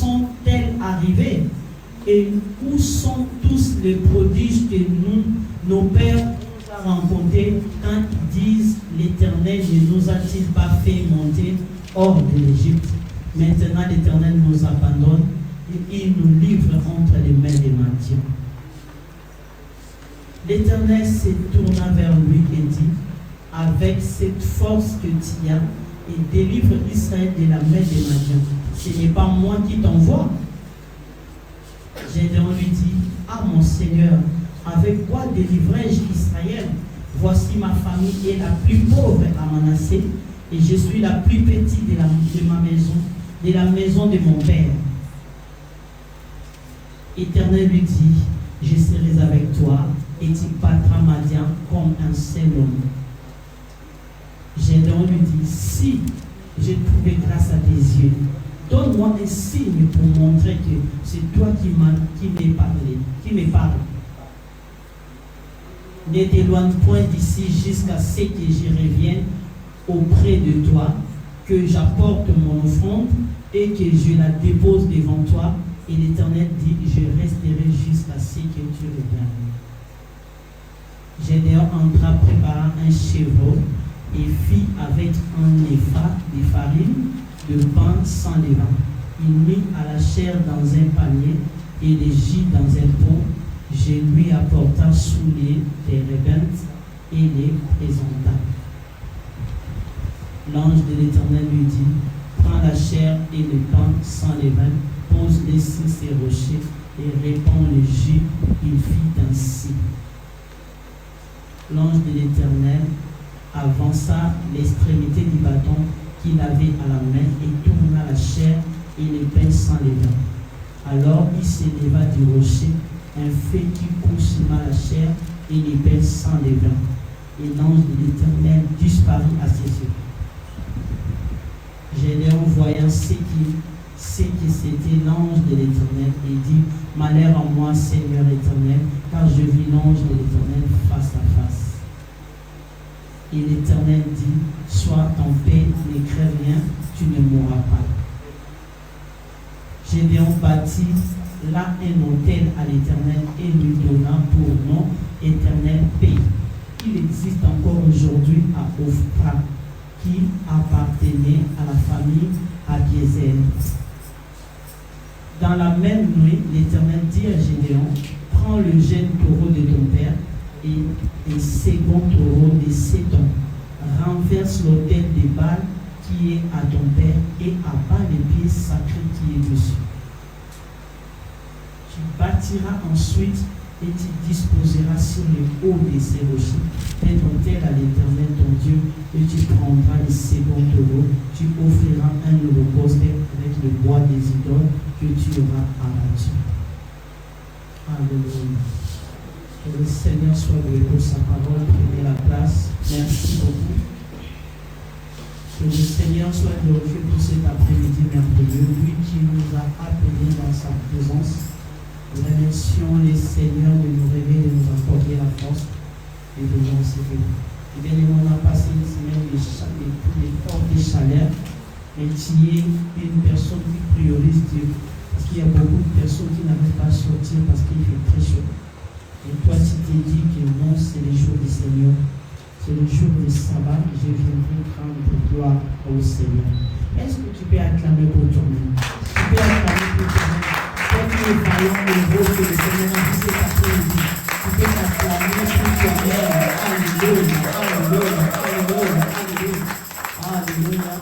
sont-elles arrivées? Et où sont tous les prodiges que nos pères nous ont rencontrés quand ils l'Éternel ne nous a-t-il pas fait monter hors de l'Égypte? Maintenant l'Éternel nous abandonne et il nous livre entre les mains des mendiants. L'Éternel se tourna vers lui et dit, avec cette force que tu as, et délivre Israël de la main des mendiants. Ce n'est pas moi qui t'envoie. Gédéon lui dit, ah mon Seigneur, avec quoi délivrai-je Israël? Voici ma famille est la plus pauvre à Manassé, et je suis la plus petite de ma maison, de la maison de mon père. L'Éternel lui dit, je serai avec toi, et tu battras Madian comme un seul homme. Gédéon lui dit, si j'ai trouvé grâce à tes yeux, donne-moi un signe pour montrer que c'est toi qui me parles. Ne t'éloigne point d'ici jusqu'à ce que je revienne auprès de toi, que j'apporte mon offrande et que je la dépose devant toi. Et l'Éternel dit, je resterai jusqu'à ce que tu reviennes. Gédéon entra, prépara un chevreau et fit avec un épha de farine de pain sans levain. Il mit à la chair dans un panier et les gît dans un pot. Je lui apporta sous les térébintes et les présenta. L'ange de l'Éternel lui dit, prends la chair et le pain sans levain, pose-les sur ces rochers et répands le jus. Il fit ainsi. L'ange de l'Éternel avança l'extrémité du bâton qu'il avait à la main et tourna la chair et le pain sans levain. Alors il s'éleva du rocher un feu qui consuma la chair et les pains sans levain. Et l'ange de l'Éternel disparut à ses yeux. Gédéon, voyant ce que c'était l'ange de l'Éternel, et dit, malheur à moi, Seigneur éternel, car je vis l'ange de l'Éternel face à face. Et l'Éternel dit, sois en paix, ne crains rien, tu ne mourras pas. Gédéon bâtit là un autel à l'Éternel et lui donna pour nom Éternel paix. Il existe encore aujourd'hui à Ophra, qui appartenait à la famille Abiézer. Dans la même nuit, l'Éternel dit à Gédéon, prends le jeune taureau de ton père et le second taureau de 7 ans. Renverse l'autel de Baal qui est à ton père et abat les pieds sacrés qui est dessus. Tu bâtiras ensuite et tu disposeras sur le haut de ces rochers un autel à l'Éternel ton Dieu, et tu prendras le second taureau, tu offriras un holocauste avec le bois des idoles que tu auras abattu. Alléluia. Que le Seigneur soit loué pour sa parole. Prenez la place. Merci beaucoup. Que le Seigneur soit glorifié pour cet après-midi merveilleux, lui qui nous a appelés dans sa présence. Nous remercions les seigneurs de nous réveiller, de nous accorder la force et de nous enseigner. Et bien, on a passé une semaine de fortes chaleur, mais tu es une personne qui priorise Dieu. Parce qu'il y a beaucoup de personnes qui n'arrivent pas à sortir parce qu'il fait très chaud. Et toi, tu t'es dit que non, c'est le jour du Seigneur. C'est le jour du sabbat. Je viendrai prendre gloire au Seigneur. Est-ce que tu peux acclamer pour toi-même? Tu peux acclamer pour toi-même. Toi qui es vaillant et beau que le Seigneur a dit cet après-midi. Tu peux acclamer pour toi-même. Alléluia, alléluia, alléluia, alléluia. Alléluia.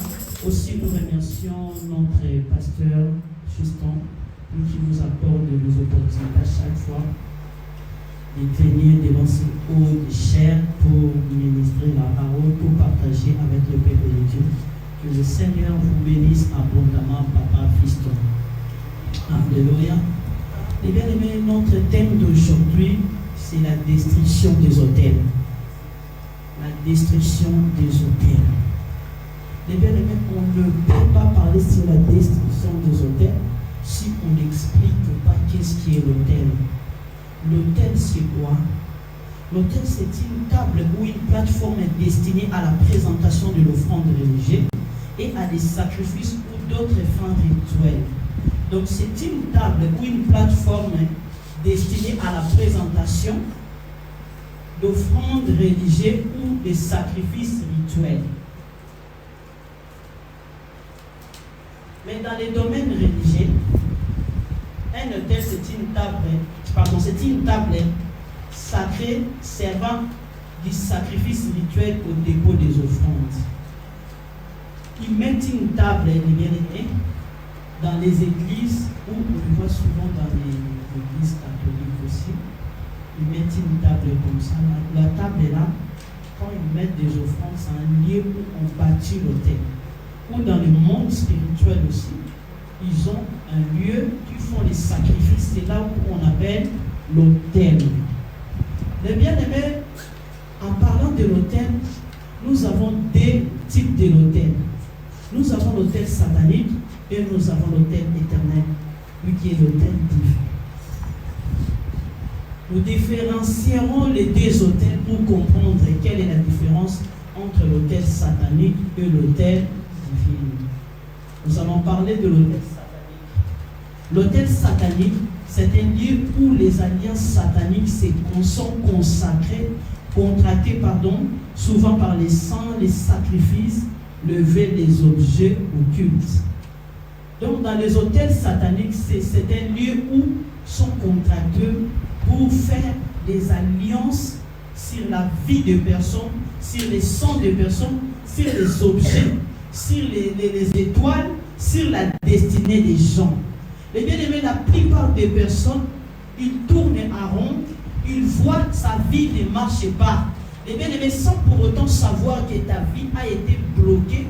Aussi, nous remercions notre pasteur Justin, lui qui nous accorde les opportunités à chaque fois de venir devant ces hauts chairs pour ministrer la parole, pour partager avec le peuple de Dieu. Que le Seigneur vous bénisse abondamment, papa, fiston. Alléluia. Et bien aimé, notre thème d'aujourd'hui, c'est la destruction des autels. La destruction des autels. Et bien aimé, on ne peut pas parler sur la destruction des autels si on n'explique pas qu'est-ce qui est l'autel. L'autel, c'est quoi? L'autel, c'est une table ou une plateforme destinée à la présentation de l'offrande religieuse et à des sacrifices ou d'autres fins rituelles. Donc, c'est une table ou une plateforme destinée à la présentation d'offrandes religieuses ou des sacrifices spirituelle. Mais dans les domaines religieux, un autel, c'est une table sacrée servant du sacrifice rituel au dépôt des offrandes. Ils mettent une table, les bien-aimés, dans les églises, où on le voit souvent dans les églises catholiques aussi. Ils mettent une table comme ça. La table est là. Quand ils mettent des offrandes, c'est un lieu où on bâtit l'autel. Ou dans le monde spirituel aussi, ils ont un lieu qui font les sacrifices. C'est là où on appelle l'autel. Les bien-aimés, en parlant de l'autel, nous avons deux types de l'autel. Nous avons l'autel satanique et nous avons l'autel éternel, lui qui est l'autel divin. Nous différencierons les deux autels pour comprendre quelle est la différence entre l'autel satanique et l'autel divin. Nous allons parler de l'autel satanique. L'autel satanique, c'est un lieu où les alliances sataniques sont consacrées, contractées, souvent par les sangs, les sacrifices, lever des objets occultes. Donc, dans les autels sataniques, c'est un lieu où sont contractés pour faire des alliances sur la vie de personnes, sur les sangs de personnes, sur les objets, sur les étoiles, sur la destinée des gens. Les bien-aimés, la plupart des personnes, ils tournent en rond, ils voient sa vie ne marche pas. Les bien-aimés, sans pour autant savoir que ta vie a été bloquée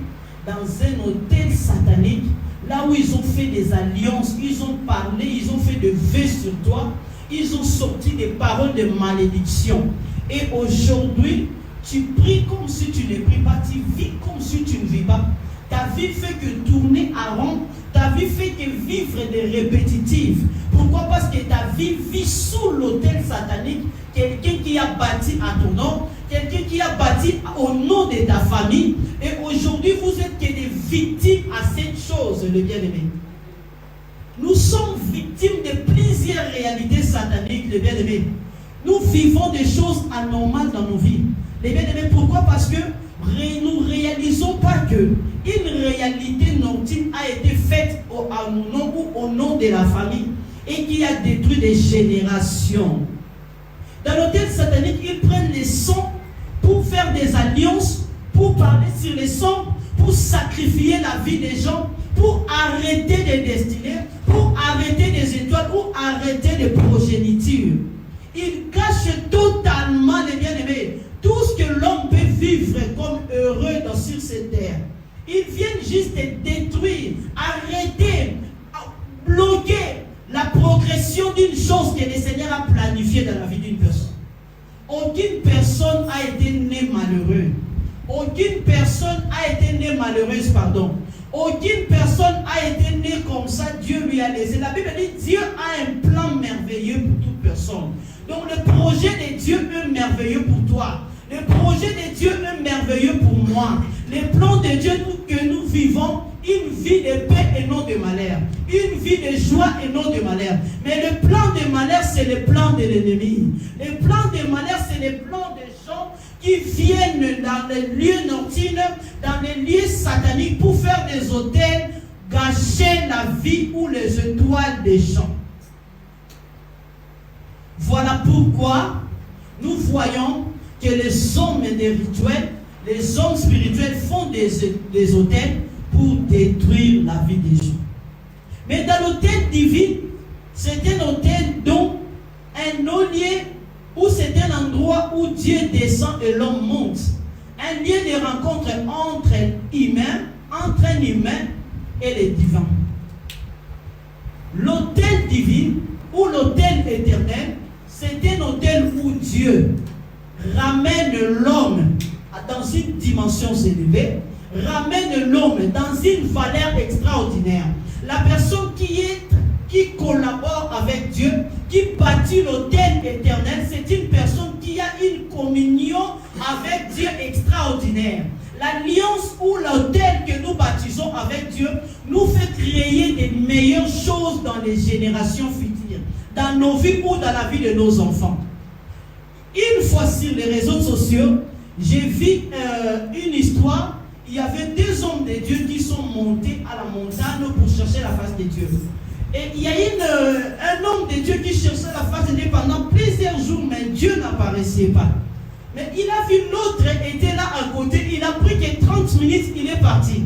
dans un hôtel satanique, là où ils ont fait des alliances, ils ont parlé, ils ont fait des vœux sur toi, ils ont sorti des paroles de malédiction. Et aujourd'hui, tu pries comme si tu ne pries pas, tu vis comme si tu ne vis pas. Ta vie fait que tourner à rond, ta vie fait que vivre des répétitives. Pourquoi? Parce que ta vie vit sous l'autel satanique, quelqu'un qui a bâti à ton nom, quelqu'un qui a bâti au nom de ta famille. Et aujourd'hui, vous êtes que des victimes à cette chose, le bien-aimé. Nous sommes victimes de plusieurs réalités sataniques, les bien-aimés. Nous vivons des choses anormales dans nos vies. Les bien-aimés, pourquoi? Parce que nous ne réalisons pas que une réalité nocturne a été faite à nos noms ou au nom de la famille et qui a détruit des générations. Dans l'hôtel satanique, ils prennent les sons pour faire des alliances, pour parler sur les sons, pour sacrifier la vie des gens, pour arrêter des destinées, pour arrêter des étoiles ou arrêter des progénitures. Ils cachent totalement, les bien-aimés, tout ce que l'homme peut vivre comme heureux sur cette terre. Ils viennent juste détruire, arrêter, bloquer la progression d'une chose que le Seigneur a planifiée dans la vie d'une personne. Aucune personne a été née malheureuse. Aucune personne a été née malheureuse, pardon. Aucune personne a été née comme ça, Dieu lui a laissé. La Bible dit Dieu a un plan merveilleux pour toute personne. Donc le projet de Dieu est merveilleux pour toi. Le projet de Dieu est merveilleux pour moi. Les plans de Dieu que nous vivons, une vie de paix et non de malheur. Une vie de joie et non de malheur. Mais le plan de malheur, c'est le plan de l'ennemi. Le plan de malheur, c'est le plan des gens qui viennent dans les lieux nocturnes, dans les lieux sataniques pour faire des autels, gâcher la vie ou les étoiles des gens. Voilà pourquoi nous voyons que les hommes des rituels, les hommes spirituels font des autels pour détruire la vie des gens. Mais dans l'autel divin, c'est un autel dont un lieu où c'est un endroit où Dieu descend et l'homme monte. Un lieu de rencontre entre un humain et le divin. L'autel divin ou l'autel éternel, c'est un autel où Dieu ramène l'homme dans une dimension élevée, ramène l'homme dans une valeur extraordinaire. La personne qui collabore avec Dieu, qui bâtit l'autel éternel, c'est une personne qui a une communion avec Dieu extraordinaire. L'alliance ou l'autel que nous bâtissons avec Dieu nous fait créer des meilleures choses dans les générations futures, dans nos vies ou dans la vie de nos enfants. Une fois sur les réseaux sociaux, j'ai vu une histoire il y avait 2 hommes de Dieu qui sont montés à la montagne pour chercher la face de Dieu. Et il y a un homme de Dieu qui cherchait la face de Dieu pendant plusieurs jours, mais Dieu n'apparaissait pas. Mais il a vu l'autre était là à côté, il a pris que 30 minutes, il est parti.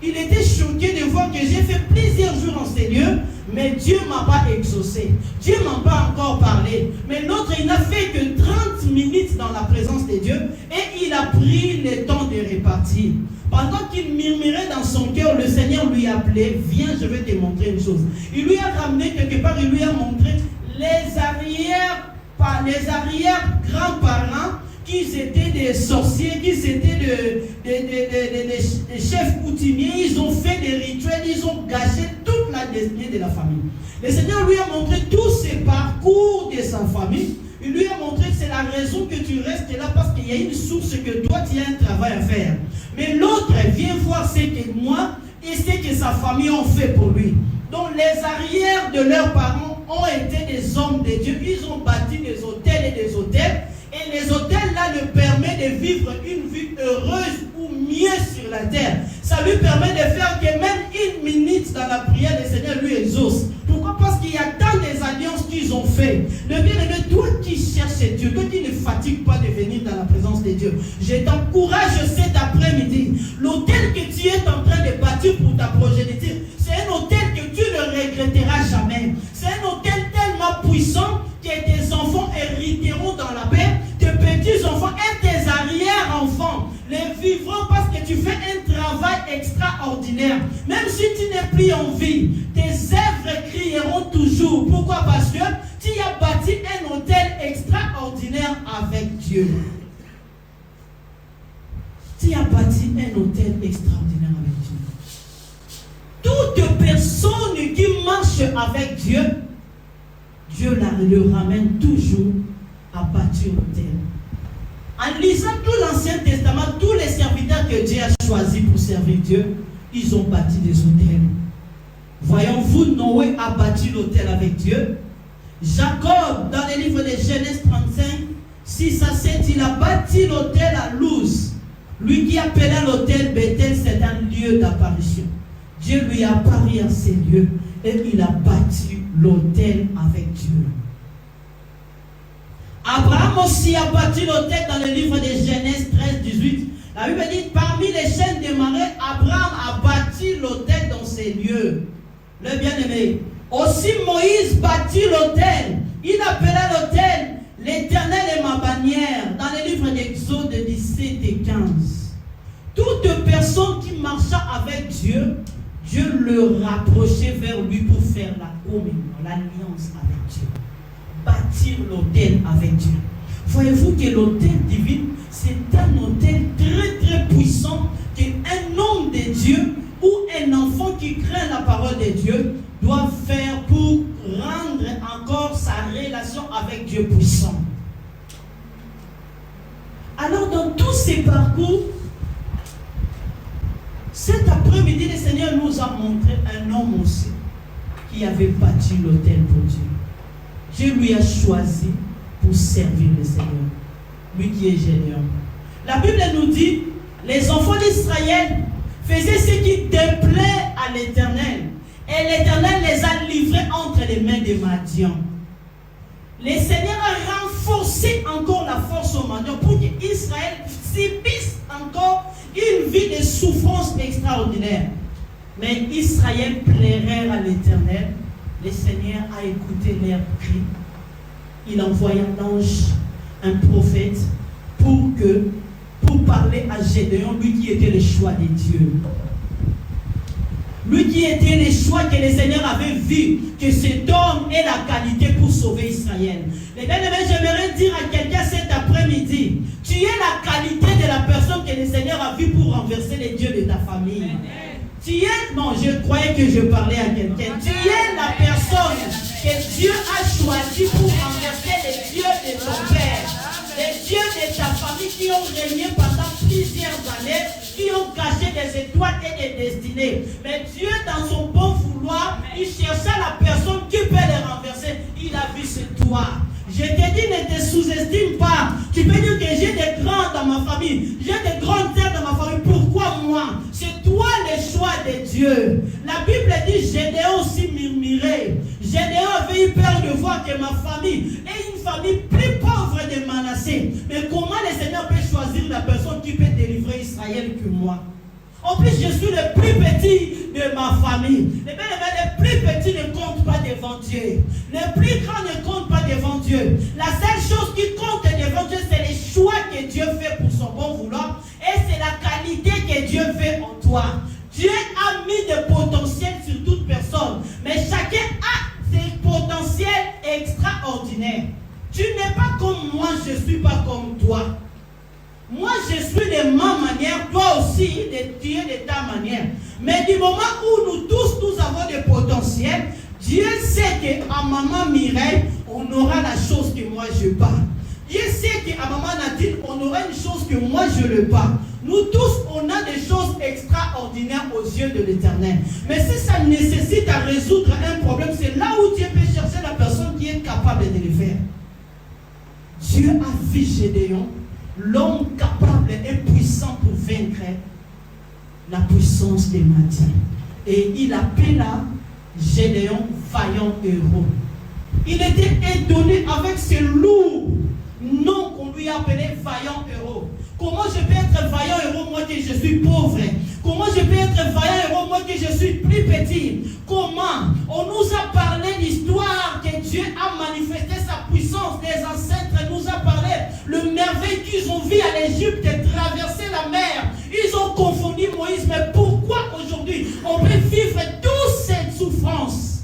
Il était choqué de voir que j'ai fait plusieurs jours en ces lieux, mais Dieu ne m'a pas exaucé. Dieu ne m'a pas encore parlé. Mais l'autre, il n'a fait que 30 minutes dans la présence de Dieu et il a pris le temps de repartir. Pendant qu'il murmurait dans son cœur, le Seigneur lui a appelé, viens, je vais te montrer une chose. Il lui a ramené quelque part, il lui a montré les arrière-grands-parents qui étaient des sorciers, qui étaient des chefs coutumiers. Ils ont fait des rituels, ils ont gâché toute la destinée de la famille. Le Seigneur lui a montré tous ses parcours de sa famille. Il lui a montré que c'est la raison que tu restes là, parce qu'il y a une source que toi tu as un travail à faire. Mais l'autre vient voir ce que moi et ce que sa famille ont fait pour lui. Donc les arrières de leurs parents ont été des hommes de Dieu. Ils ont bâti des hôtels et des hôtels. Et les hôtels-là lui permettent de vivre une vie heureuse ou mieux sur la terre. Ça lui permet de faire que même 1 minute dans la prière, le Seigneur lui exauce. Pourquoi? Parce qu'il y a tant des alliances qu'ils ont fait. Le bien-aimé, toi qui cherches Dieu, toi qui ne fatigues pas de venir dans la présence de Dieu, je t'encourage cet après-midi. L'hôtel que tu es en train de bâtir pour ta progéniture, c'est un hôtel que tu ne regretteras jamais. C'est un hôtel tellement puissant que tes enfants hériteront dans la paix, tes petits-enfants et tes arrière-enfants les vivront parce que tu fais un travail extraordinaire. Même si tu n'es plus en vie, tes œuvres crieront toujours. Pourquoi? Parce que tu as bâti un hôtel extraordinaire avec Dieu. Tu as bâti un hôtel extraordinaire avec Dieu. Toute personne qui marche avec Dieu, Dieu le ramène toujours à bâtir l'autel. En lisant tout l'Ancien Testament, tous les serviteurs que Dieu a choisis pour servir Dieu, ils ont bâti des hôtels. Voyons-vous, Noé a bâti l'hôtel avec Dieu. Jacob, dans le livre de Genèse 35, 6 à 7, il a bâti l'hôtel à Luz. Lui qui appelait l'hôtel Bethel, c'est un lieu d'apparition. Dieu lui a apparu à ces lieux et il a bâti l'hôtel avec Dieu. Abraham aussi a bâti l'hôtel dans le livre de Genèse 13, 18. La Bible dit, parmi les chaînes des marais, Abraham a bâti l'hôtel dans ces lieux. Le bien-aimé. Aussi Moïse bâtit l'hôtel. Il appela l'hôtel l'Éternel est ma bannière. Dans le livre d'Exode 17 et 15. Toute personne qui marcha avec Dieu, Dieu le rapprochait vers lui pour faire la communion, l'alliance avec Dieu. Bâtir l'autel avec Dieu. Voyez-vous que l'autel divin, c'est un autel très très puissant qu'un homme de Dieu ou un enfant qui craint la parole de Dieu doit faire pour rendre encore sa relation avec Dieu puissant. Alors dans tous ces parcours, cet après-midi, le Seigneur nous a montré un homme aussi qui avait bâti l'autel pour Dieu. Dieu lui a choisi pour servir le Seigneur. Lui qui est génial. La Bible nous dit, les enfants d'Israël faisaient ce qui déplaît à l'Éternel. Et l'Éternel les a livrés entre les mains des Madians. Le Seigneur a renforcé encore la force aux Madians pour qu'Israël subisse encore une vie de souffrance extraordinaire. Mais Israël plairait à l'Éternel. Le Seigneur a écouté leurs cris. Il envoya un ange, un prophète, pour parler à Gédéon, lui qui était le choix de Dieu. Lui qui était le choix que le Seigneur avait vu, que cet homme ait la qualité pour sauver Israël. Les bien-aimés, j'aimerais dire à quelqu'un cet après-midi, tu es la qualité de la personne que le Seigneur a vu pour renverser les dieux de ta famille. Tu es, non, je croyais que je parlais à quelqu'un. Tu es la personne que Dieu a choisi pour renverser les dieux de ton père, les dieux de ta famille qui ont régné pendant plusieurs années, qui ont caché des étoiles et des destinées. Mais Dieu, dans son bon vouloir, il cherchait la personne qui peut les renverser. Il a vu c'est toi. Je te dis, ne te sous-estime pas. Tu peux dire que j'ai des grands dans ma famille, j'ai des grandes terres dans ma famille. Pourquoi moi? La Bible dit Gédéon aussi murmurait. Gédéon avait eu peur de voir que ma famille est une famille plus pauvre de Manassé. Mais comment le Seigneur peut choisir la personne qui peut délivrer Israël que moi? En plus, je suis le plus petit de ma famille. Les plus petits ne comptent pas devant Dieu. Les plus grands ne comptent pas devant Dieu. La seule chose qui compte devant Dieu, c'est les choix que Dieu fait pour son bon vouloir. Et c'est la qualité que Dieu fait en toi. Dieu a mis des potentiels sur toute personne. Mais chacun a ses potentiels extraordinaires. Tu n'es pas comme moi, je ne suis pas comme toi. Moi, je suis de ma manière, toi aussi, tu es de ta manière. Mais du moment où nous tous, nous avons des potentiels, Dieu sait qu'à maman Mireille, on aura la chose que moi je pas. Dieu sait qu'à maman Nadine, on aura une chose que moi je ne pas. Nous tous, on a des choses extraordinaires aux yeux de l'Éternel. Mais si ça nécessite à résoudre un problème, c'est là où Dieu peut chercher la personne qui est capable de le faire. Dieu a vu Gédéon, l'homme capable et puissant pour vaincre la puissance des Madian. Et il appela Gédéon vaillant héros. Il était étonné avec ce lourd nom qu'on lui appelait vaillant héros. Comment je peux être vaillant héros moi que je suis pauvre? Comment je peux être vaillant héros moi que je suis plus petit? Comment? On nous a parlé l'histoire que Dieu a manifesté sa puissance. Les ancêtres nous ont parlé le merveille qu'ils ont vu à l'Égypte traverser la mer. Ils ont confondu Moïse. Mais pourquoi aujourd'hui on peut vivre toute cette souffrance?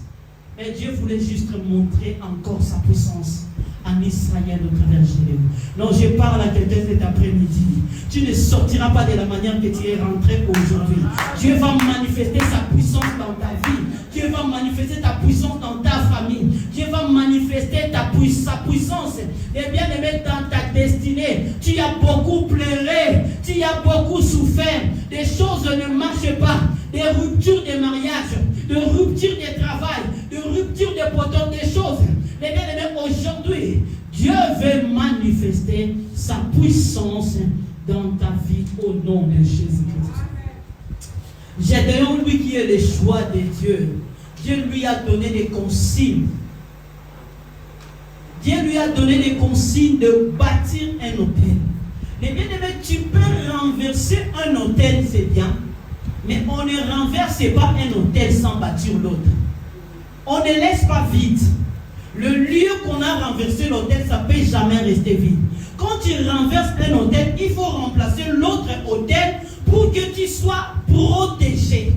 Mais Dieu voulait juste montrer encore sa puissance en Israël au travers de Gédéon. Non, je parle à quelqu'un cet après-midi. Tu ne sortiras pas de la manière que tu es rentré aujourd'hui. Dieu va manifester sa puissance dans ta vie. Dieu va manifester ta puissance dans ta famille. Dieu va manifester sa puissance. Et bien aimé dans ta destinée. Tu as beaucoup pleuré. Tu as beaucoup souffert. Des choses ne marchent pas. Des ruptures de mariage. De ruptures de travail. De ruptures de potentiel. Des choses. Mais bien aimé, aujourd'hui, Dieu veut manifester sa puissance dans ta vie au nom de Jésus-Christ. Gédéon, lui qui est le choix de Dieu, Dieu lui a donné des consignes. Dieu lui a donné des consignes de bâtir un hôtel. Mais bien aimé, tu peux renverser un hôtel, c'est bien. Mais on ne renverse pas un hôtel sans bâtir l'autre. On ne laisse pas vide. Le lieu qu'on a renversé l'hôtel, ça ne peut jamais rester vide. Quand tu renverses un hôtel, il faut remplacer l'autre hôtel pour que tu sois protégé.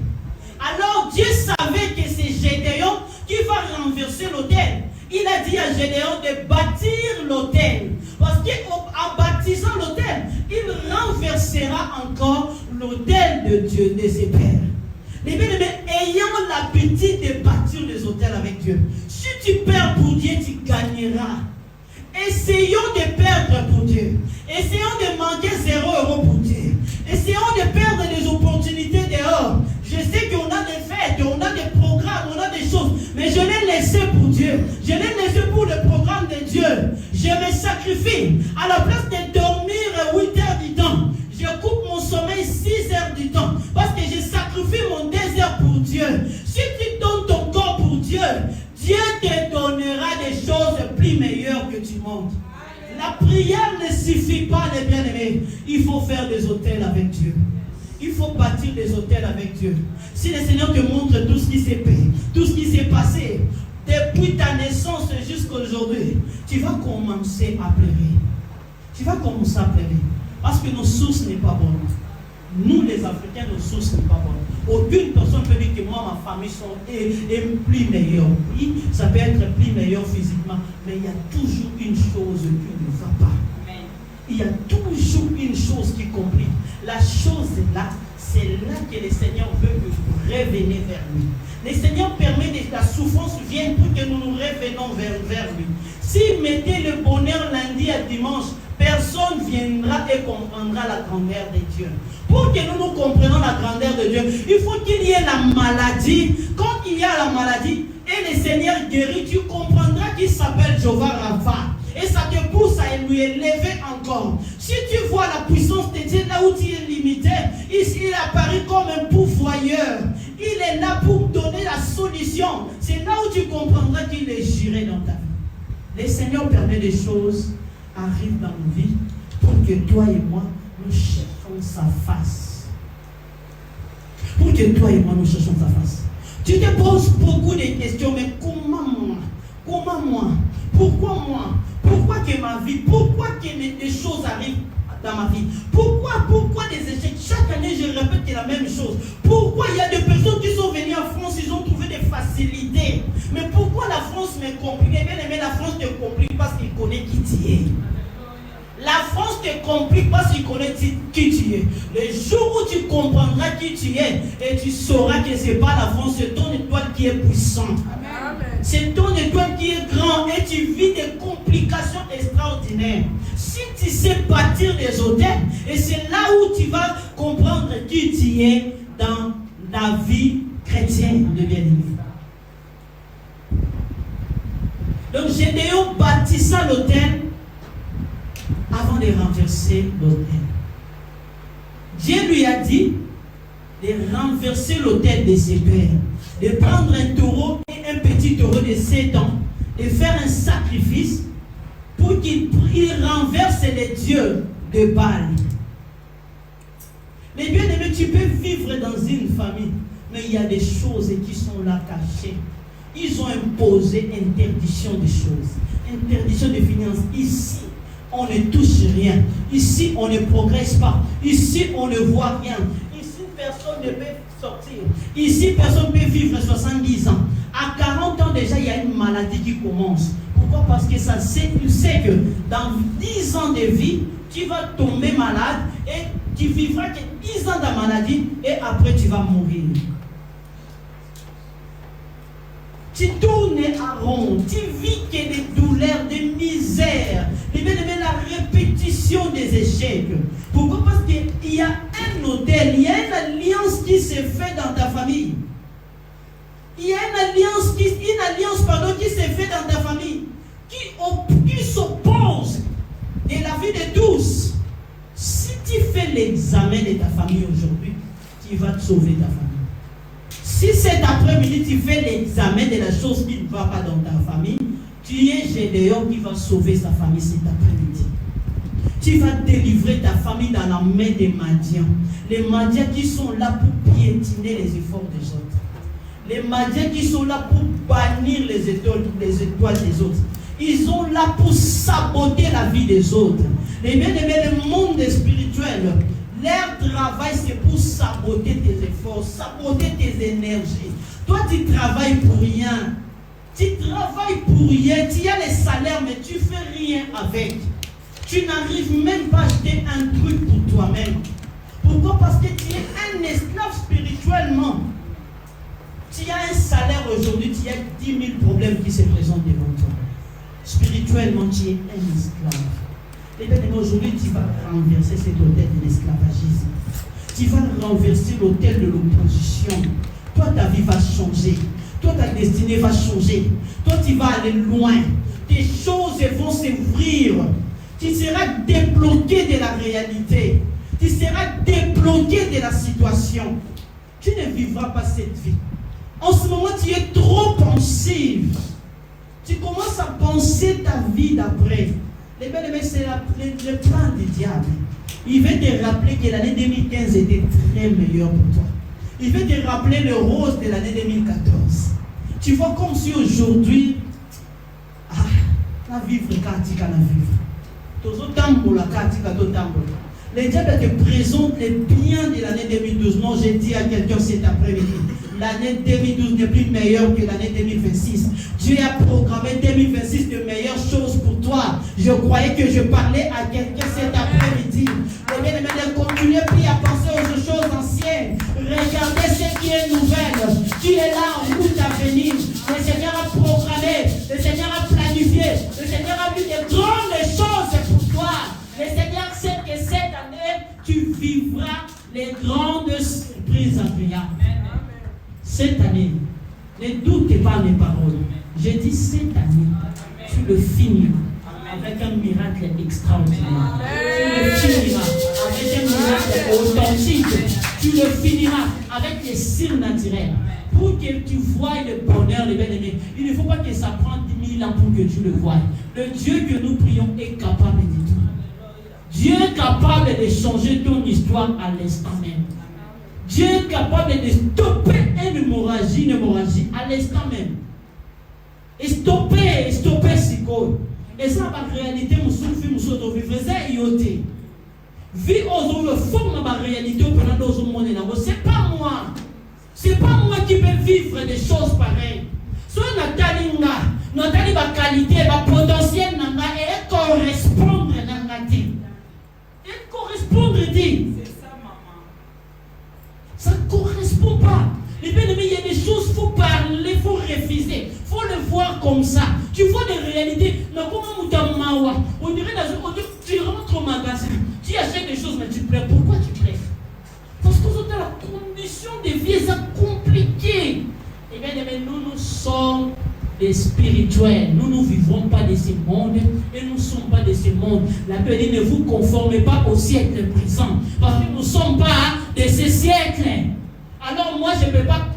Alors Dieu savait que c'est Gédéon qui va renverser l'hôtel. Il a dit à Gédéon de bâtir l'hôtel. Parce qu'en bâtissant l'hôtel, il renversera encore l'hôtel de Dieu, de ses pères. Les bien-aimés, ayant l'appétit de bâtir les hôtels avec Dieu. Si tu perds pour Dieu, tu gagneras. Essayons de perdre pour Dieu. Essayons de manquer 0 € pour Dieu. Essayons de perdre des opportunités dehors. Je sais qu'on a des fêtes, on a des programmes, on a des choses. Mais je l'ai laissé pour Dieu. Je l'ai laissé pour le programme de Dieu. Je me sacrifie. À la place de dormir 8 heures du temps, je coupe mon sommeil 6 heures du temps. Parce que je sacrifie mon désir pour Dieu. Si tu donnes ton corps pour Dieu, Dieu te donnera des choses plus meilleures que du monde. La prière ne suffit pas, les bien-aimés. Il faut faire des hôtels avec Dieu. Il faut bâtir des hôtels avec Dieu. Si le Seigneur te montre tout ce qui s'est fait, tout ce qui s'est passé, depuis ta naissance jusqu'à aujourd'hui, tu vas commencer à pleurer. Tu vas commencer à pleurer. Parce que nos sources n'est pas bonnes. Nous, les Africains, nos sources n'est pas bonnes. Aucune personne peut dire que moi, ma famille est plus meilleure. Oui, ça peut être plus meilleur physiquement, mais il y a toujours une chose qui ne va pas. Il y a toujours une chose qui complique. La chose est là, c'est là que le Seigneur veut que vous reveniez vers lui. Le Seigneur permet que la souffrance vienne pour que nous nous revenions vers lui. S'il mettait le bonheur lundi à dimanche, personne viendra et comprendra la grandeur de Dieu. Pour que nous comprenions la grandeur de Dieu, il faut qu'il y ait la maladie. Quand il y a la maladie et le Seigneur guérit, tu comprendras qu'il s'appelle Jéhovah Rapha. Et ça te pousse à lui élever encore. Si tu vois la puissance de Dieu là où tu es limité, il apparaît comme un pourvoyeur. Il est là pour donner la solution. C'est là où tu comprendras qu'il est juré dans ta vie. Le Seigneur permet des choses arrivent dans nos vies pour que toi et moi, nous cherchons sa face. Pour que toi et moi, nous cherchons sa face. Tu te poses beaucoup de questions, mais comment moi? Comment moi? Pourquoi moi? Pourquoi que ma vie? Pourquoi que des choses arrivent dans ma vie? Pourquoi des échecs? Chaque année, je répète la même chose. Pourquoi il y a des personnes qui sont venues en France, ils ont trouvé des facilités? Mais pourquoi la France me complique? Bien aimé, la France te complique parce qu'il connaît qui tu es. La France te complique parce qu'il connaît qui tu es. Le jour où tu comprendras qui tu es et tu sauras que ce n'est pas la France, c'est ton étoile qui est puissante. C'est ton étoile qui est grand et tu vis des complications extraordinaires. Si tu sais bâtir des hôtels, et c'est là où tu vas comprendre qui tu es dans la vie chrétienne de bien-aimé. Donc Gédéon bâtissa l'autel avant de renverser l'autel. Dieu lui a dit de renverser l'autel de ses pères, de prendre un taureau et un petit taureau de 7 ans, de faire un sacrifice pour qu'il renverse les dieux de Baal. Mais bien aimé, tu peux vivre dans une famille, mais il y a des choses qui sont là cachées. Ils ont imposé interdiction des choses, interdiction des finances. Ici, on ne touche rien. Ici, on ne progresse pas. Ici, on ne voit rien. Ici, personne ne peut sortir. Ici, personne ne peut vivre 70 ans. À 40 ans déjà, il y a une maladie qui commence. Pourquoi? Parce que ça sait, tu sais que dans 10 ans de vie, tu vas tomber malade et tu vivras que 10 ans de maladie et après tu vas mourir. Tu tournes à rond, tu vis que des douleurs, des misères, la répétition des échecs. Pourquoi? Parce qu'il y a un hôtel, il y a une alliance qui s'est faite dans ta famille. Il y a une alliance qui s'est faite dans ta famille, qui s'oppose de la vie de tous. Si tu fais l'examen de ta famille aujourd'hui, tu vas te sauver ta famille. Si cet après-midi tu fais l'examen de la chose qui ne va pas dans ta famille, tu es Gédéon qui va sauver sa famille cet après-midi. Tu vas délivrer ta famille dans la main des Madians. Les Madians qui sont là pour piétiner les efforts des autres. Les Madians qui sont là pour bannir les étoiles des autres. Ils sont là pour saboter la vie des autres. Les bien-aimés, le monde spirituel, leur travail c'est pour saboter tes efforts, saboter tes énergies. Toi tu travailles pour rien. Tu travailles pour rien. Tu as les salaires mais tu fais rien avec. Tu n'arrives même pas à acheter un truc pour toi-même. Pourquoi? Parce que tu es un esclave spirituellement. Tu as un salaire aujourd'hui, tu as 10 000 problèmes qui se présentent devant toi. Spirituellement, tu es un esclave. Et bien aujourd'hui, tu vas renverser cet hôtel de l'esclavagisme. Tu vas renverser l'hôtel de l'opposition. Toi, ta vie va changer. Toi, ta destinée va changer. Toi, tu vas aller loin. Tes choses vont s'ouvrir. Tu seras débloqué de la réalité. Tu seras débloqué de la situation. Tu ne vivras pas cette vie. En ce moment, tu es trop pensive. Tu commences à penser ta vie d'après. Les bien-aimés, c'est le plan du diable. Il veut te rappeler que l'année 2015 était très meilleure pour toi. Il veut te rappeler le rose de l'année 2014. Tu vois comme si aujourd'hui, la vivre, katika la vivre. Le diable te présente les biens de l'année 2012. Non, j'ai dit à quelqu'un cet après-midi, l'année 2012 n'est plus meilleure que l'année 2026. Dieu a programmé 2026 de meilleures choses pour toi. Je croyais que je parlais à quelqu'un cet après-midi. Le bien-aimé, continuez puis à penser aux choses anciennes. Regardez ce qui est nouvelle. Tu es là en route à venir. Le Seigneur a programmé, le Seigneur a planifié, le Seigneur a vu de grandes choses pour toi. Le Seigneur sait que cette année, tu vivras les grandes surprises agréables. Cette année, ne doutez pas mes paroles. Je dis cette année, tu le finiras avec un miracle extraordinaire. Tu le finiras avec un miracle authentique. tu le finiras avec les signes naturels. Pour que tu voies le bonheur, les bien-aimés. Il ne faut pas que ça prenne 10 000 ans pour que tu le voies. Le Dieu que nous prions est capable de tout. Dieu est capable de changer ton histoire à l'instant même. Dieu est capable de stopper une hémorragie à l'instant même. Et stopper ce corps. Et ça, en réalité, nous sommes vivre ça yoté. Vie aux autres formes de réalité pendant nos mondes. C'est pas moi. C'est pas moi qui peux vivre des choses pareilles. Soit Nathalie ma qualité, ma potentiel et correspondre à la vie. Et correspondre dit. C'est ça, maman. Ça ne correspond pas. Les bien-aimés, il y a des choses, il faut parler, il faut refuser. Il faut le voir comme ça. Tu vois des réalités. On dirait tu rentres au magasin, tu achètes des choses, mais tu pleures. Pourquoi tu pleures? Parce que la condition de vie est compliquée. Eh bien, nous sommes des spirituels. Nous ne vivons pas de ce monde et nous ne sommes pas de ce monde. La Bible dit, ne vous conformez pas au siècle présent. Parce que nous ne sommes pas de ce siècle. Alors moi, je ne peux pas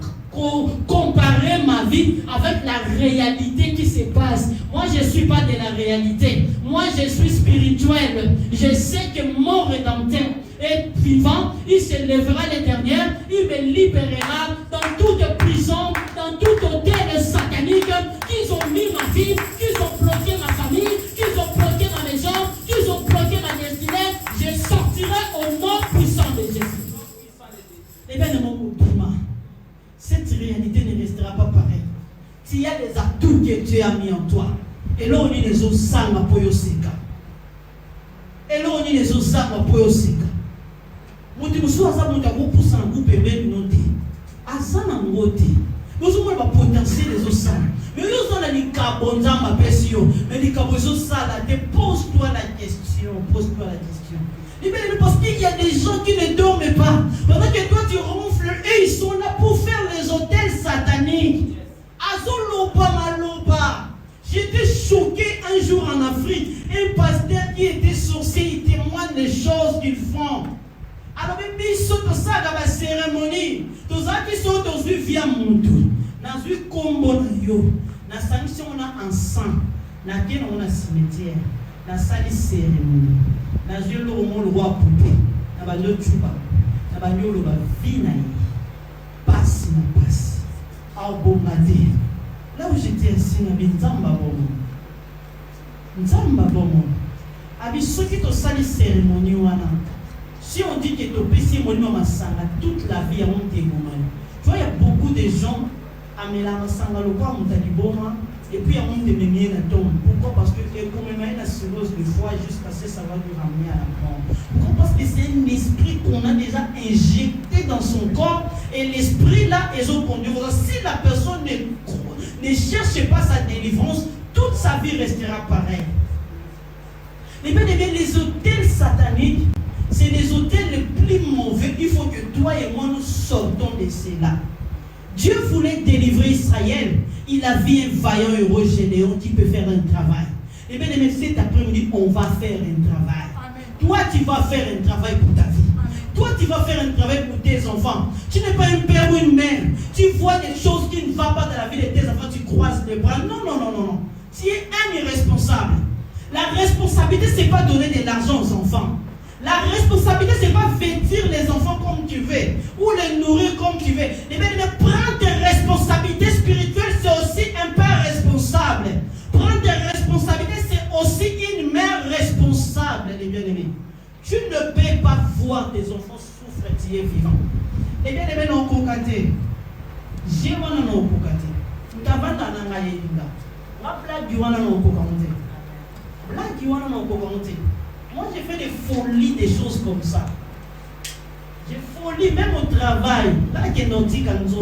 comparer ma vie avec la réalité qui se passe. Moi, je ne suis pas de la réalité. Moi, je suis spirituel. Je sais que mon Rédempteur est vivant. Il se lèvera l'éternel. Il me libérera dans toute prison, dans tout hôtel satanique qu'ils ont mis ma vie, qu'ils ont bloqué ma famille, qu'ils ont bloqué ma maison, qu'ils ont bloqué ma destinée. Je sortirai au nom puissant de Jésus. Eh bien, mon cette réalité ne restera pas pareille. S'il y a des atouts que Dieu a mis en toi, et là on dit les osama poyosika. Et là on dit les osama poyosika. Moutimusu asa moutago pour s'en grouper même noté. Asana ngoté. Nous avons le potentiel des osama. Mais nous avons les carbonza ma pesio. Mais les carbonza ça là, pose-toi la question. Pose-toi la question. Parce qu'il y a des gens qui ne dorment pas. Pendant que toi tu ronfles, et ils sont là pour faire les hôtels sataniques. Azoloba maloba. J'étais choqué un jour en Afrique. Un pasteur qui était sorcier, il témoigne des choses qu'ils font. Alors, ils sont dans ça dans la cérémonie. Tous ceux qui sont dans une vie à Montou, dans une combo, dans la sanction, on a un sang, dans laquelle on a un cimetière, dans la salle cérémonie. Dans le roi poupée, dans le tuba, dans le vie, passe, passe. Là où j'étais assis, il y a Nzamba bomo. Abi ceux qui te salle cérémonie wana. Si on dit que tu peux cérémonie masanga toute la vie avant tes moments. Tu vois, il y a beaucoup de gens à Mélan masanga le quoi montaliboma. Et puis, on te met la tombe. Pourquoi? Parce que comme il y a une cirrhose de foie jusqu'à ce que ça va lui ramener à la mort. Pourquoi? Parce que c'est un esprit qu'on a déjà injecté dans son corps. Et l'esprit là, ils ont conduit. Si la personne ne cherche pas sa délivrance, toute sa vie restera pareille. Les hôtels sataniques, c'est les hôtels les plus mauvais. Il faut que toi et moi nous sortons de cela. Dieu voulait délivrer Israël. Il a vu un vaillant héros général qui peut faire un travail. Et bien, cet après-midi, on va faire un travail. Amen. Toi, tu vas faire un travail pour ta vie. Amen. Toi, tu vas faire un travail pour tes enfants. Tu n'es pas un père ou une mère. Tu vois des choses qui ne vont pas dans la vie de tes enfants, tu croises les bras. Non, non, non, non, non. Tu es un irresponsable. La responsabilité, ce n'est pas donner de l'argent aux enfants. La responsabilité, ce n'est pas vêtir les enfants comme tu veux, ou les nourrir comme tu veux. Mais prendre tes responsabilités spirituelles, c'est aussi un père responsable. Prendre tes responsabilités, c'est aussi une mère responsable, les bien-aimés. Tu ne peux pas voir tes enfants souffrir, tu es vivant. Les bien-aimés n'ont pas côté. J'ai mon nom au côté. Tu as vendu un angaye. Ma blague du wana n'ont pas côté. Blague du wana n'ont pas côté. Moi, j'ai fait des folies, des choses comme ça. J'ai folie, même au travail. Là, il y a un outil comme ça.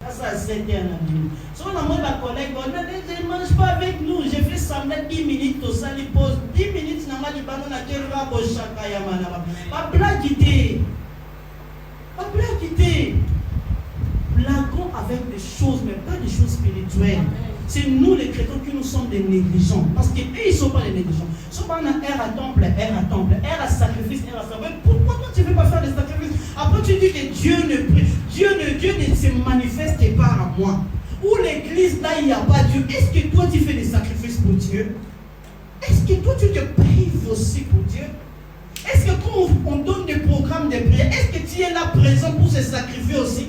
Ça, c'est un ami. Si on a mon collègue, on ne mange pas avec nous. J'ai fait semblant 10 minutes, tout ça, il pose 10 minutes, on a dit, on a quel rabo chaka yamana. Pas blaguer. Pas blaguer. Blaguons avec des choses, mais pas des choses spirituelles. C'est nous les chrétiens qui nous sommes des négligents. Parce qu'eux, ils ne sont pas des négligents. Ils sont pas en air à temple, air à sacrifice, air à sacrifice. Pourquoi toi tu ne veux pas faire des sacrifices? Après tu dis que Dieu ne se manifeste pas à moi. Ou l'église là il n'y a pas Dieu. Est-ce que toi tu fais des sacrifices pour Dieu? Est-ce que toi tu te prives aussi pour Dieu? Est-ce que quand on donne des programmes de prière, est-ce que tu es là présent pour se sacrifier aussi?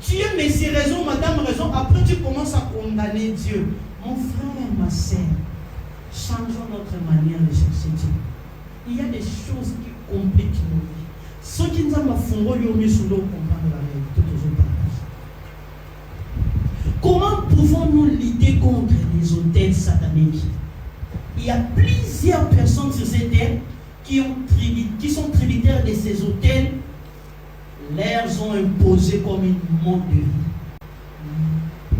Tu es messie raison, madame raison, après tu commences à condamner Dieu. Mon frère, ma soeur, changeons notre manière de chercher Dieu. Il y a des choses qui compliquent nos vies. Ceux qui nous ont fait le mieux sur l'eau comprendre la réalité toujours partage. Comment pouvons-nous lutter contre les autels sataniques? Il y a plusieurs personnes sur cette terre qui sont tributaires de ces autels. Leur ont imposé comme une mode de vie,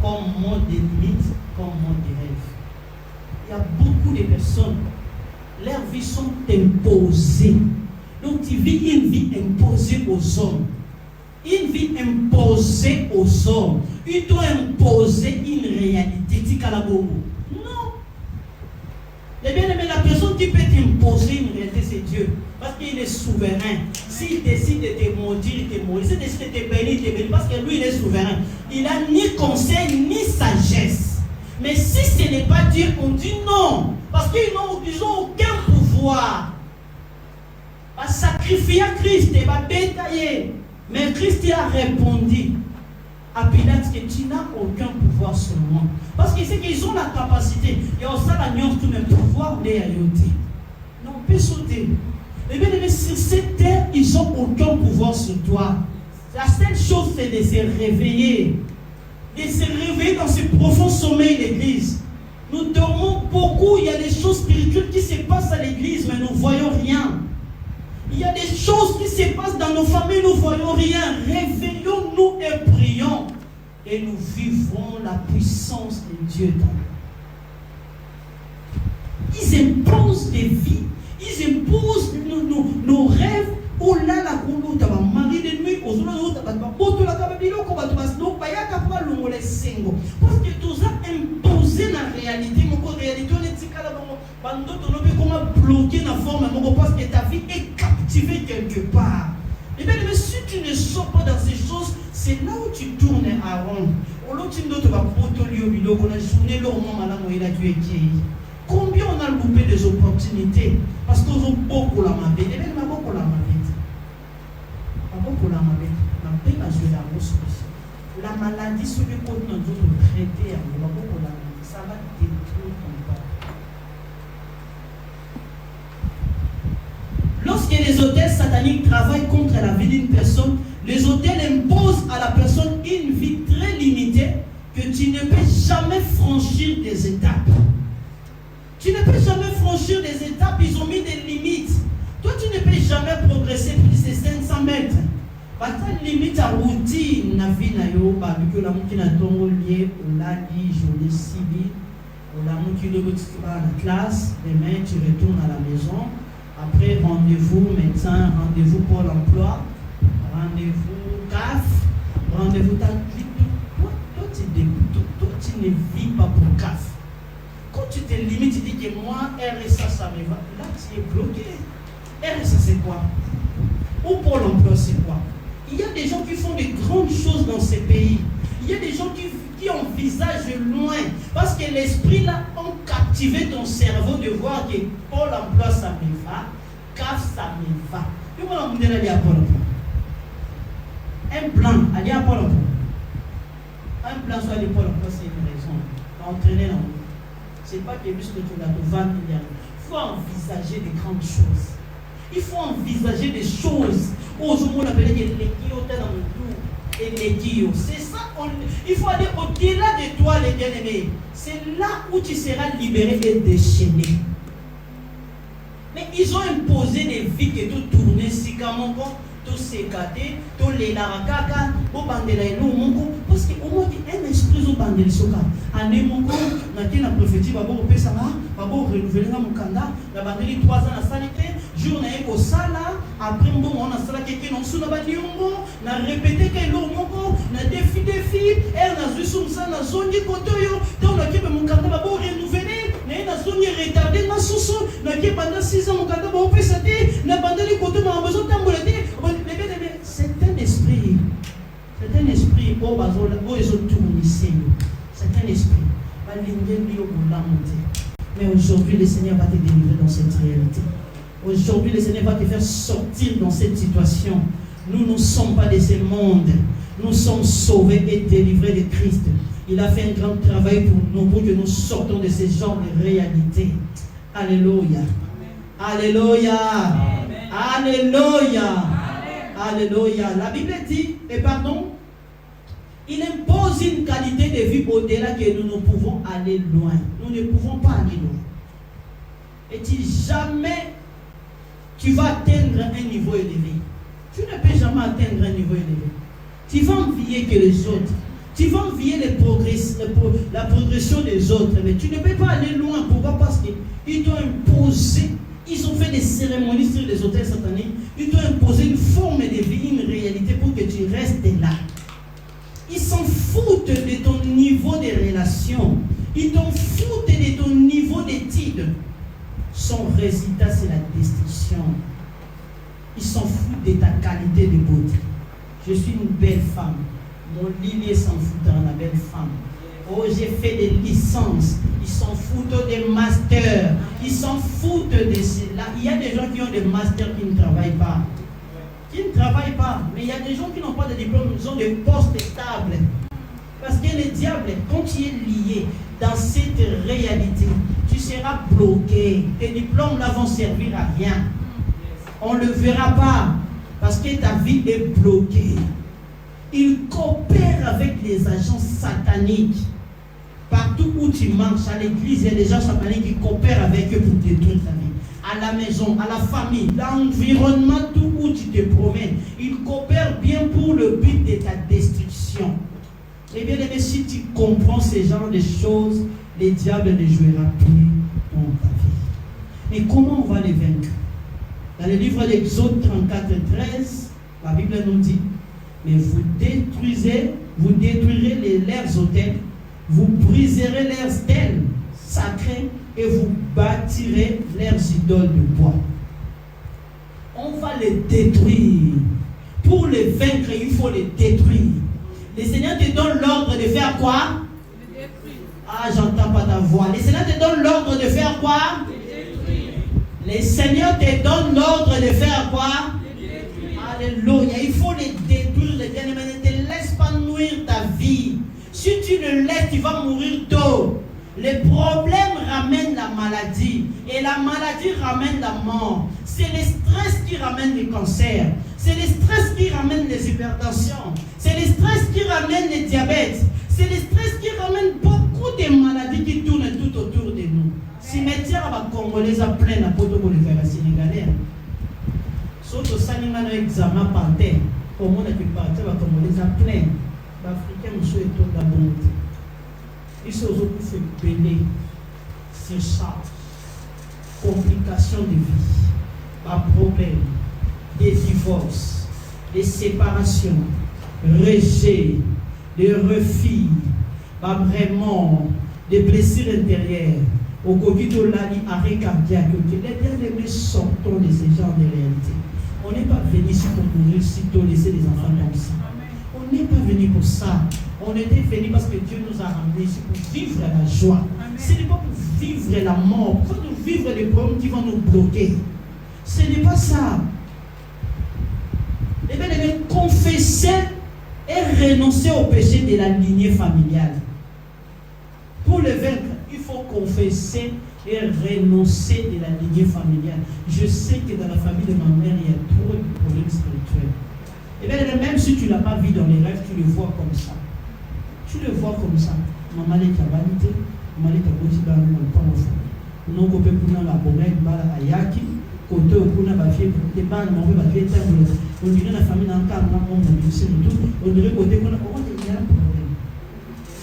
comme mode de limite, comme mode de rêve. Il y a beaucoup de personnes, leurs vies sont imposées. Donc tu vis une vie imposée aux hommes. Une vie imposée aux hommes. Ils t'ont imposé une réalité. Non. Eh bien, mais la personne qui peut t'imposer une réalité, c'est Dieu. Parce qu'il est souverain. S'il décide de te maudire, il te maudit. S'il décide de te bénir, il te bénit. Parce que lui, il est souverain. Il n'a ni conseil, ni sagesse. Mais si ce n'est pas Dieu, on dit non. Parce qu'ils n'ont aucun pouvoir. À sacrifier Christ, il va bétailler. Mais Christ a répondu à Pilate que tu n'as aucun pouvoir sur moi. Parce qu'il sait qu'ils ont la capacité. Et on sait la nuance tout même pouvoir de ayoti. Non, on peut sauter. Mais sur cette terre, ils n'ont aucun pouvoir sur toi. La seule chose, c'est de se réveiller. De se réveiller dans ce profond sommeil de l'église. Nous dormons beaucoup. Il y a des choses spirituelles qui se passent à l'église, mais nous ne voyons rien. Il y a des choses qui se passent dans nos familles, nous ne voyons rien. Réveillons-nous et prions. Et nous vivrons la puissance de Dieu dans nous. Ils imposent des vies. Ils imposent nos rêves. Oh là là, mari de nuit, parce que tout ça imposé la réalité. Mon réalité, on est comment bloquer la forme, parce que ta vie est captivée quelque part. Et bien, mais si tu ne sors pas dans ces choses, c'est là où tu tournes à rond. Combien on a loupé des opportunités parce qu'on a beaucoup la main. La maladie sur le côté de notre traité, ça va détruire ton corps. Lorsque les autels sataniques travaillent contre la vie d'une personne, les autels imposent à la personne une vie très limitée que tu ne peux jamais franchir des étapes. Tu ne peux jamais franchir des étapes, ils ont mis des limites. Toi, tu ne peux jamais progresser plus de 500 mètres. Ta limite à routine, na vie na yo, que la mouki na tongo lié, on l'a dit, journée civile, on l'a mouki de la classe, demain tu retournes à la maison. Après, rendez-vous médecin, rendez-vous pour l'emploi, rendez-vous CAF, rendez-vous ta vie. Toi, tu ne vis pas pour CAF. Quand tu te limites, tu dis que moi, RSA, ça me va. Là, tu es bloqué. RSA, c'est quoi? Ou pour l'emploi, c'est quoi? Il y a des gens qui font de grandes choses dans ces pays. Il y a des gens qui envisagent loin. Parce que l'esprit là a captivé ton cerveau de voir que Pôle emploi ça me va, CAF ça me va. Et voilà, on dit aller à Pôle emploi. Un plan, aller à Pôle emploi. Un plan soit aller à Pôle emploi, c'est une raison. Entraîner dans le. C'est pas que puisque tu l'as de 20 milliards. Il faut envisager de grandes choses. Il faut envisager des choses. Aujourd'hui, on appelle les guillots dans le cou et les guillots. C'est ça. Il faut aller au-delà de toi, les bien-aimés. C'est là où tu seras libéré et déchaîné. Mais ils ont imposé des vies que tout tournait si comme tout s'écarter, tout les larakaka, au bandela et l'eau, parce qu'au moins un esprit au bandela soka. Année mon corps, n'a qu'une prophétie, va au Pessama, va au renouveler mon candidat, la bandeli 3 ans à sanité, journée au sala, après bon, on a sala quelqu'un en sous la baniongo, n'a répété que l'eau mon corps, n'a défi, elle n'a vu sur ça, n'a zone du cotoyo, dans la qui mon candidat va au renouveler, n'a zone retardé, n'a sous n'a qui pendant 6 ans mon candidat va au Pessati, n'a bandeli cotoyo, n'a besoin d'un boulaté. Certaines C'est un esprit. Mais aujourd'hui, le Seigneur va te délivrer dans cette réalité. Aujourd'hui, le Seigneur va te faire sortir dans cette situation. Nous ne sommes pas de ce monde. Nous sommes sauvés et délivrés de Christ. Il a fait un grand travail pour nous, pour que nous sortons de ce genre de réalité. Alléluia. Alléluia. Alléluia. Alléluia. La Bible dit, il impose une qualité de vie au-delà que nous ne pouvons aller loin. Nous ne pouvons pas aller loin. Et jamais tu vas atteindre un niveau élevé. Tu ne peux jamais atteindre un niveau élevé. Tu vas envier que les autres. Tu vas envier la progression des autres. Mais tu ne peux pas aller loin. Pourquoi? Parce qu'ils t'ont imposé. Ils ont fait des cérémonies sur les hôtels sataniques. Ils t'ont imposé une forme de vie, une réalité pour que tu restes là. Ils s'en foutent de ton niveau de relation. Ils t'en foutent de ton niveau d'études. Son résultat, c'est la destruction. Ils s'en foutent de ta qualité de beauté. Je suis une belle femme. Mon lignée s'en fout dans la belle femme. Oh, j'ai fait des licences. Ils s'en foutent des masters. Ils s'en foutent de cela. Il y a des gens qui ont des masters qui ne travaillent pas. Qui ne travaillent pas. Mais il y a des gens qui n'ont pas de diplôme. Ils ont des postes stables. Parce que le diable, quand tu es lié dans cette réalité, tu seras bloqué. Tes diplômes là vont servir à rien. On ne le verra pas. Parce que ta vie est bloquée. Il coopère avec les agents sataniques. Partout où tu marches, à l'église, il y a des gens sataniques qui coopèrent avec eux pour détruire ta vie. À la maison, à la famille, l'environnement, tout où tu te promènes, ils coopèrent bien pour le but de ta destruction. Et bien aimé, si tu comprends ce genre de choses, le diable ne jouera plus dans ta vie. Mais comment on va les vaincre? Dans le livre d'Exode 34:13, la Bible nous dit, mais vous détruirez leurs autels, vous briserez leurs stèles sacrées et vous bâtirez leurs idoles de bois. On va les détruire. Pour les vaincre, il faut les détruire. Le Seigneur te donne l'ordre de faire quoi? Les détruire. Ah, j'entends pas ta voix. Le Seigneur te donne l'ordre de faire quoi? Les détruire. Le Seigneur te donne l'ordre de faire quoi? Alléluia. Il faut les détruire, les bien-aimés. Ne te laisse pas nourrir ta vie. Si tu le laisses, tu vas mourir tôt. Les problèmes ramènent la maladie. Et la maladie ramène la mort. C'est le stress qui ramène le cancer. C'est le stress qui ramène les hypertensions. C'est le stress qui ramène le diabète. C'est le stress qui ramène beaucoup de maladies qui tournent tout autour de nous. Cimetière va congolais à plein à poto pour les faire sénégalais. Sauf au Sanimano examen par terre, comme on a pu partir, va congolais à plein. L'Africain nous souhaite toute la bonté. Ils se sont fait béler sur ça. Complications de vie, pas problème, des divorces, des séparations, rejet, des refus, pas vraiment, des blessures intérieures. Au Covid, on a dit arrêt cardiaque. Les bien-aimés, sortons de ce genre de réalité. On n'est pas venu ici pour mourir sitôt, laisser les enfants comme ça. On n'est pas venu pour ça. On était venu parce que Dieu nous a ramenés ici pour vivre la joie. Ce n'est pas pour vivre la mort, pour nous vivre les problèmes qui vont nous bloquer. Ce n'est pas ça. Les bien-aimés, confesser et renoncer au péché de la lignée familiale. Pour le vaincre, il faut confesser et renoncer de la lignée familiale. Je sais que dans la famille de ma mère, il y a trop de problèmes spirituels. Et bien, même si tu ne l'as pas vu dans les rêves, tu le vois comme ça. Tu le vois comme ça. Maman est vanité, maman est aussi dans le temps au fond. Non, on peut prendre la bonne bala ayaki, côté au kuna bafie, des bandes, on va bafie, on dirait la famille dans le cadre, on dirait côté qu'on a un problème.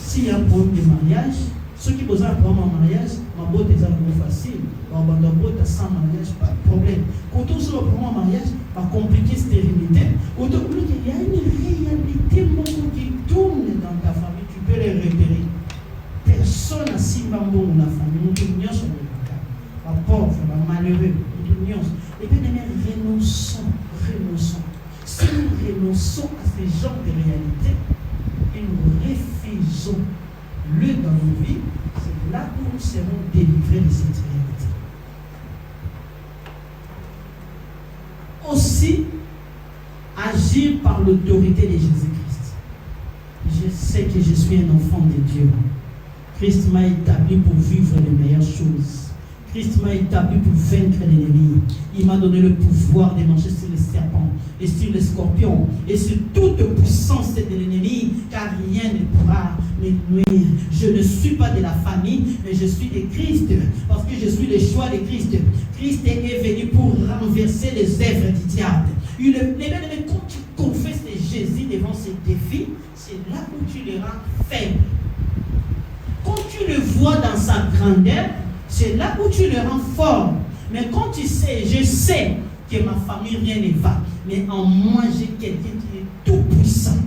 S'il y a un problème de mariage, ceux qui posent un problème en mariage, ma beauté est facile. On va sans mariage, pas de problème. Quand on se reprend en mariage, pas compliqué stérilité. Quand il y a une réalité qui tourne dans ta famille, tu peux les repérer. Personne n'a si bon dans la famille. Nous tous sur le cas. La pauvre, la malheureux, nous tous. Et bien, renonçons. Si nous renonçons à ce genre de réalité, et nous refusons-le dans nos vies, c'est là où nous serons délivrés de cette réalité. Aussi, agir par l'autorité de Jésus-Christ. Je sais que je suis un enfant de Dieu. Christ m'a établi pour vivre les meilleures choses. Christ m'a établi pour vaincre l'ennemi. Il m'a donné le pouvoir de marcher sur les serpents et sur les scorpions et sur toute puissance de l'ennemi, car rien ne pourra me nuire. Je ne suis pas de la famille, mais je suis de Christ, parce que je suis le choix de Christ. Christ est venu pour renverser les œuvres du diable. Quand tu confesses Jésus devant ces défis, c'est là où tu le rends faible. Quand tu le vois dans sa grandeur, c'est là où tu le rends fort. Mais quand tu sais, je sais que ma famille, rien ne va. Mais en moi, j'ai quelqu'un qui est tout puissant.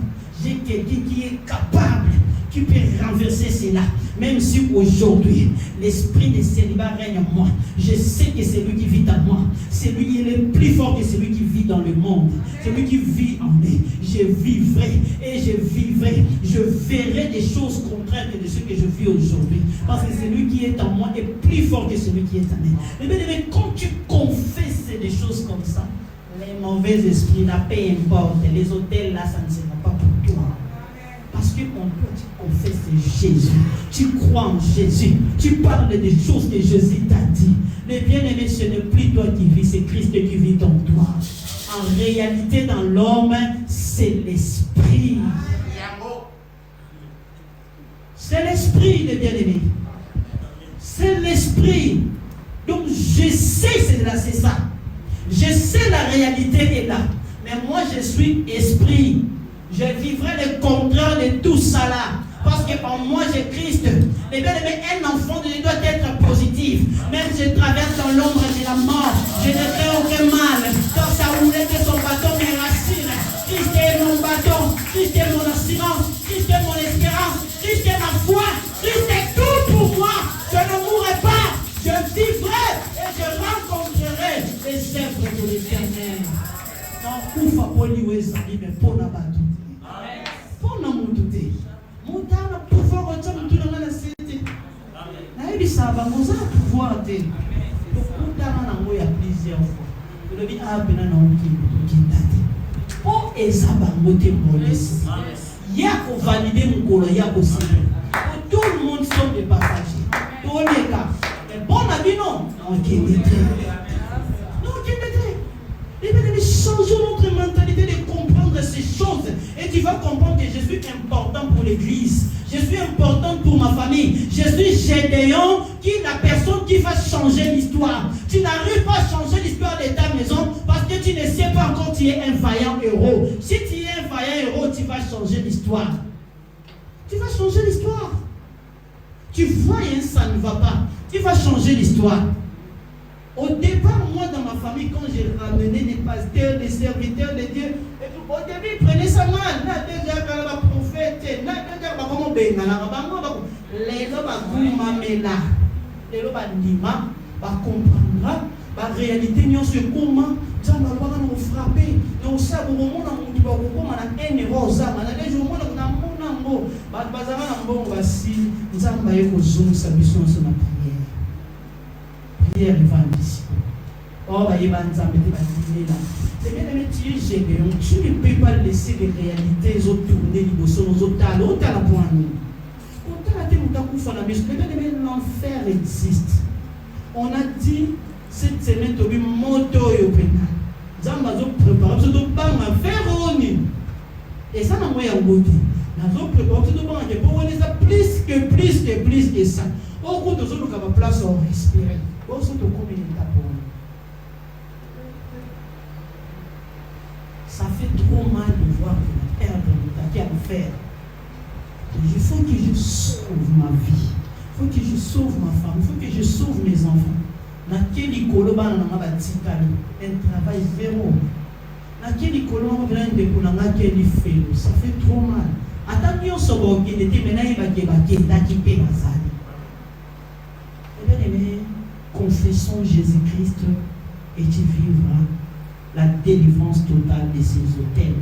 J'ai quelqu'un qui est capable, qui peut renverser cela. Même si aujourd'hui, l'esprit de célibat règne en moi. Je sais que c'est lui qui vit en moi. C'est lui qui est le plus fort que celui qui vit dans le monde. C'est lui qui vit en moi. Je vivrai et je vivrai. Je verrai des choses contraires de ce que je vis aujourd'hui. Parce que celui qui est en moi est plus fort que celui qui est en moi. Mais quand tu confesses des choses comme ça, les mauvais esprits, là, peu importe, les hôtels là, ça ne sera pas pour toi. Parce que quand tu confesses Jésus, tu crois en Jésus, tu parles des choses que Jésus t'a dit. Mais bien aimé, ce n'est plus toi qui vis, c'est Christ qui vit en toi. En réalité, dans l'homme, c'est l'esprit. C'est l'esprit, les bien-aimés. C'est l'esprit. Donc, je sais, c'est ça. Je sais la réalité est là. Mais moi, je suis esprit. Je vivrai le contraire de tout ça là. Parce que en moi, j'ai Christ. Les bien-aimés, un enfant de Dieu doit être positif. Même si je traverse dans l'ombre de la mort, je ne ferai aucun mal. Car ça voulait que son bâton me rassure. Christ est mon bâton. Christ est mon assurance. Christ est mon espérance. Christ est ma foi. Christ est tout pour moi. Je ne mourrai pas. Je vivrai et je rencontrerai les œuvres de l'Éternel. Non, oufa poli wezali mais pour na batu. Pour na mututé. Mutana pouvoir otsa mutu na na sete. Na ebisa ba moza pouvoir te. Mutana na ngoya plusieurs fois. Le bi abena na onki kintate. Pour ezaba moté molesi. Ya ko valider ngolo ya ko sire. Tout le monde sont des passagers. Tous les cas. Mais bon avis non. Ok, changeons notre mentalité de comprendre ces choses. Et tu vas comprendre que je suis important pour l'église. Je suis important pour ma famille. Je suis Gédéon, qui est la personne qui va changer l'histoire. Tu n'arrives pas à changer l'histoire de ta maison parce que tu ne sais pas encore que tu es un vaillant héros. Si tu es un vaillant héros, tu vas changer l'histoire. Tu vas changer l'histoire. Tu vois, ça ne va pas. Tu vas changer l'histoire. Au départ, moi, dans ma famille, quand j'ai ramené des pasteurs, des serviteurs de Dieu, au début, ils prenaient ça mal. Là, déjà, quand la prophète, là, déjà, comment ben, les comprendra, la réalité, nous se comment, ça va nous frapper. Nous savons, au moment où nous avons un héros, ça va aller au moment où nous avons un bon, nous avons un zoom, sa mission, sur la prière. Prière évangélistique. Oh, bah, il va nous amener là. C'est bien aimé, tu es Gédéon. Tu ne peux pas laisser les réalités, les autres tourner, les bosses, les autres talents, les autres talents pour nous. L'enfer existe. On a dit cette semaine, tu as vu moto et au pénal. Zamba zo préparé, tu dois pas faire roni. Et ça n'a pas eu beauté. Nous avons préparé, tu dois pas pour ça plus que ça. Au cours de ce nous avons place à respirer. Au sein de combien d'étapes pour nous. Ça fait trop mal de voir que la terre de l'enfer. Il faut que je sauve ma vie. Il faut que je sauve ma femme. Il faut que je sauve mes enfants. Un travail zéro. Ça fait trop mal. Attends, on se voit qu'il était maintenant il va quitter ma salle. Eh bien aimé, confessons Jésus-Christ et tu vivras la délivrance totale de ces hôtels.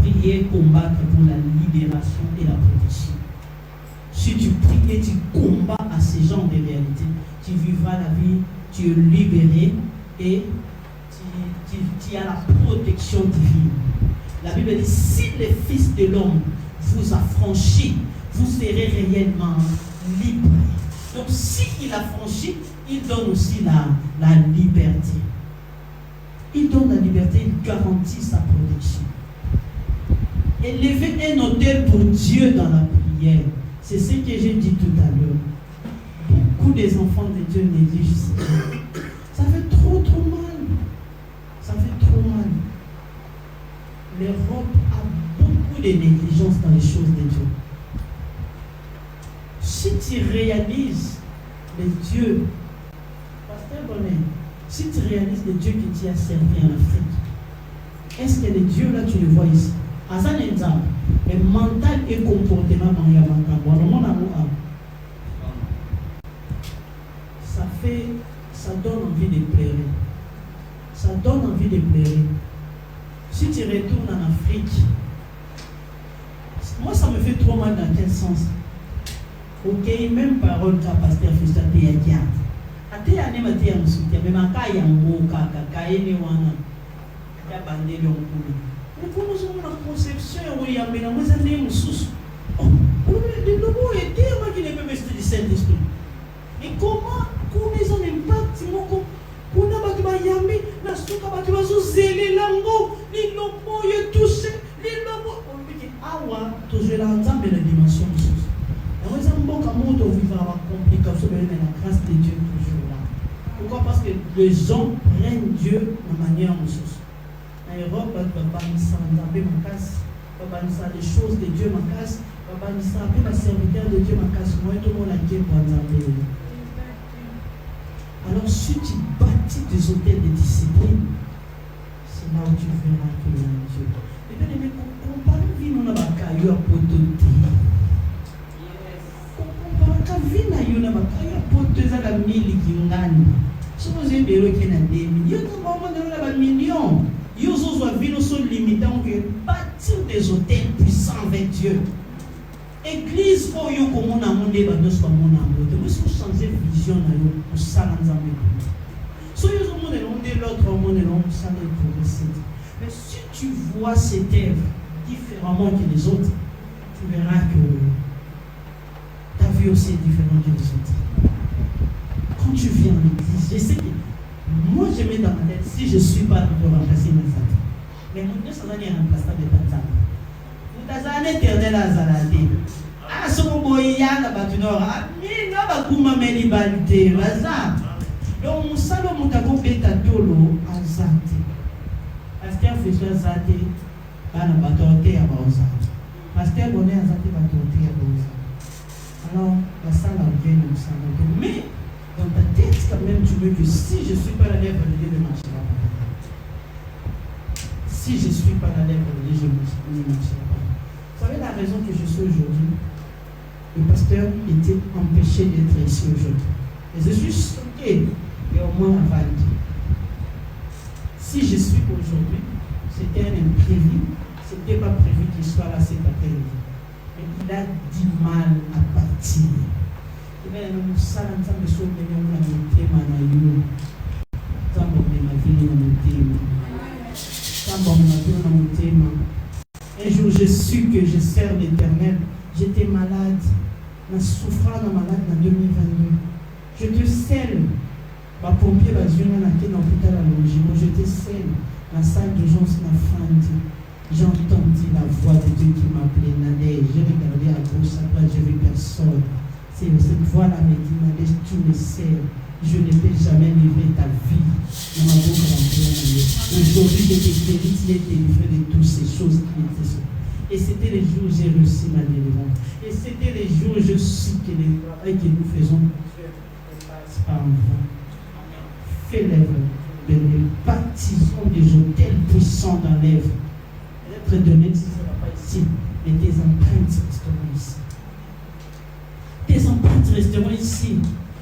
Priez prier, combattre pour la libération et la protection. Si tu pries et tu combats à ce genre de réalité, tu vivras la vie, tu es libéré et tu as la protection divine. La Bible dit, si le Fils de l'homme vous affranchit, vous serez réellement libre. Donc si il a franchi, il donne aussi la liberté. Il donne la liberté, il garantit sa protection. Élever un autel pour Dieu dans la prière, c'est ce que j'ai dit tout à l'heure. Beaucoup des enfants de Dieu négligent ça. Ça fait trop mal. Ça fait trop mal. L'Europe a beaucoup de négligence dans les choses de Dieu. Si tu réalises les dieux, Pasteur Bonnet, si tu réalises les dieux que tu as servis en Afrique, est-ce que les dieux là tu les vois ici? À un exemple, le mental et comportement dans ça donne envie de pleurer. Ça donne envie de pleurer. Si tu retournes en Afrique, moi ça me fait trop mal dans quel sens? Ok, même parole qu'a pasteur Fiston Théadia. Ate ya nema te ya musuti, mais ma ka ya mboka, ka ene wana. Ya bandeli onkulu. Mais comment sont la conception où il y a mais la maison des musus? Oh, le logo était moi qui ne peut pas rester du Saint-Esprit. Mais comment les gens n'impactent moko? Kuna batu ba yambi na suka batu ba zele lango, ni lobo ye touché, ni lobo. On dit que awa toujours la nzambe la dimension musus. La maison mboka moto vivra la complication mais la grâce de Dieu toujours là. Pourquoi? Parce que les gens prennent Dieu de manière musus. En Europe, papa nous s'enlève ma casse, papa nous a les choses de Dieu ma casse, papa nous a appelé la serviteur de Dieu ma casse. Moi tout le monde a dit pour ensemble. Alors si tu bâtis des hôtels de discipline, c'est là où tu verras qu'il y a un Dieu. Et bien les comparé vie nous n'a pas caillou à pototé. Comparé vie n'a eu n'a pas caillou à pototé à la mille qui n'gagne. Si vous avez béro qui n'a des millions, nous avons des millions. Ils sont limitants que bâtir des hôtels puissants avec Dieu. Église, oh yo comme on a mon débat, nous sommes mon amour. Nous sommes changer vision pour ça dans un peu. Soyez au monde de l'autre monde et l'autre ça pour réciter. Mais si tu vois cette œuvre différemment que les autres, tu verras que ta vie aussi est différente que les autres. Quand tu viens en église, je sais que moi je mets dans ma tête, si je ne suis pas pour remplacer mes actes. Mais mon Dieu, ça va être remplaçable de Tanzanie. Vous avez un éternel à Zaladi. Ah, ce qu'on voit il y a là-bas, tu n'auras mais là, bah, comment me libéralité, vas-y. Donc, mon salon, mon taco, bétatolo, à Zati. Parce qu'il y a fait ça, Zati, à la bâtonne à Baoza. Parce qu'il y a donné à Zati, bâtonne à Baoza. Alors, la salle a bien nous salon. Mais, dans ta tête, quand même, tu veux que si je ne suis pas la lèvre de Dieu, je ne marcherai pas. Si je ne suis pas la lèvre de Dieu, je ne marcherai pas. Vous savez la raison que je suis aujourd'hui? Le pasteur était empêché d'être ici aujourd'hui. Et je suis choqué et au moins validé. Si je suis aujourd'hui, c'était un imprévu. Ce n'était pas prévu qu'il soit là cet après-midi. Mais il a du mal à partir. Et bien, nous savons que nous sommes venus à mon thème à Naïou. Nous sommes venus à mon thème. Nous sommes venus à mon thème. Un jour, je su que je sers l'Éternel. J'étais malade. Je souffrais malade en 2022. Je te scelle. Ma pompier va venir dans l'hôpital à Longino. Je te scelle. La salle d'urgence m'a fendu. J'ai entendu la voix de Dieu qui m'appelait Nadège. J'ai regardé à gauche, à droite, je n'ai vu personne. Cette voix-là me dit Nadège, tu me sers. Je ne peux jamais livrer ta vie. Aujourd'hui, je t'ai délivré de toutes ces choses qui étaient sur. Et c'était les jours où j'ai reçu ma délivrance. Et c'était les jours où je sais que le travail que nous faisons passe par en vain. Fais l'œuvre de nous baptisons des hôtels puissants dans l'œuvre. Peut-être donné, tu ne seras pas ici, mais tes empreintes resteront ici. Tes empreintes resteront ici.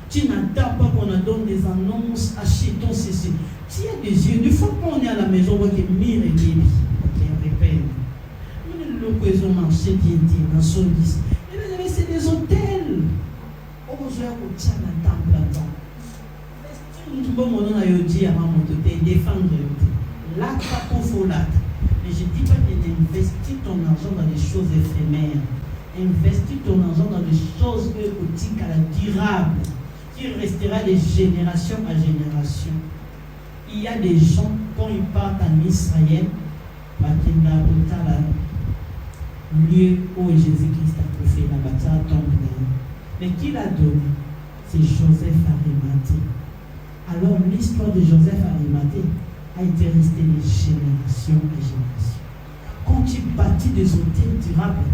Tu n'attends pas qu'on donne des annonces, achetons ceci. Tu as des yeux. Une fois qu'on est à la maison, on voit que mire et mire. Ok, répète. dans son lys. Mais c'est des hôtels. On va jouer au tien à temple à temps. Tout le monde a dit à maman de défendre. Là, pas pour faux là. Mais je ne dis pas d'investir ton argent dans des choses éphémères. Investis ton argent dans des choses écoutiques, durables, qui restera de génération à génération. Il y a des gens, quand ils partent en Israël, lieu où Jésus-Christ a fait la bataille tombe. Mais qui l'a donné? C'est Joseph Arimathée. Alors l'histoire de Joseph Arimathée a été restée de génération à génération. Quand tu bâtis des hôtels durables,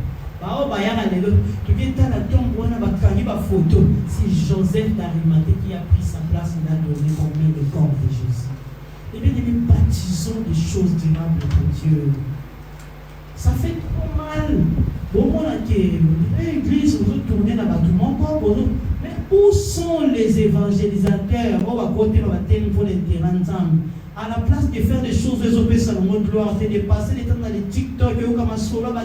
c'est Joseph d'Arimathée qui a pris sa place, il a donné combien de corps de Jésus. Et bien, nous baptisons des choses durables pour Dieu. Ça fait trop mal. Bon, on a dit, l'église, vous tournez là-bas, tout le monde, mais où sont les évangélisateurs? On va côté le baptême pour les terrains ensemble. À la place de faire des choses, les opérations sur le monde gloire, c'est de passer les temps dans les TikTok, comme un solo, comme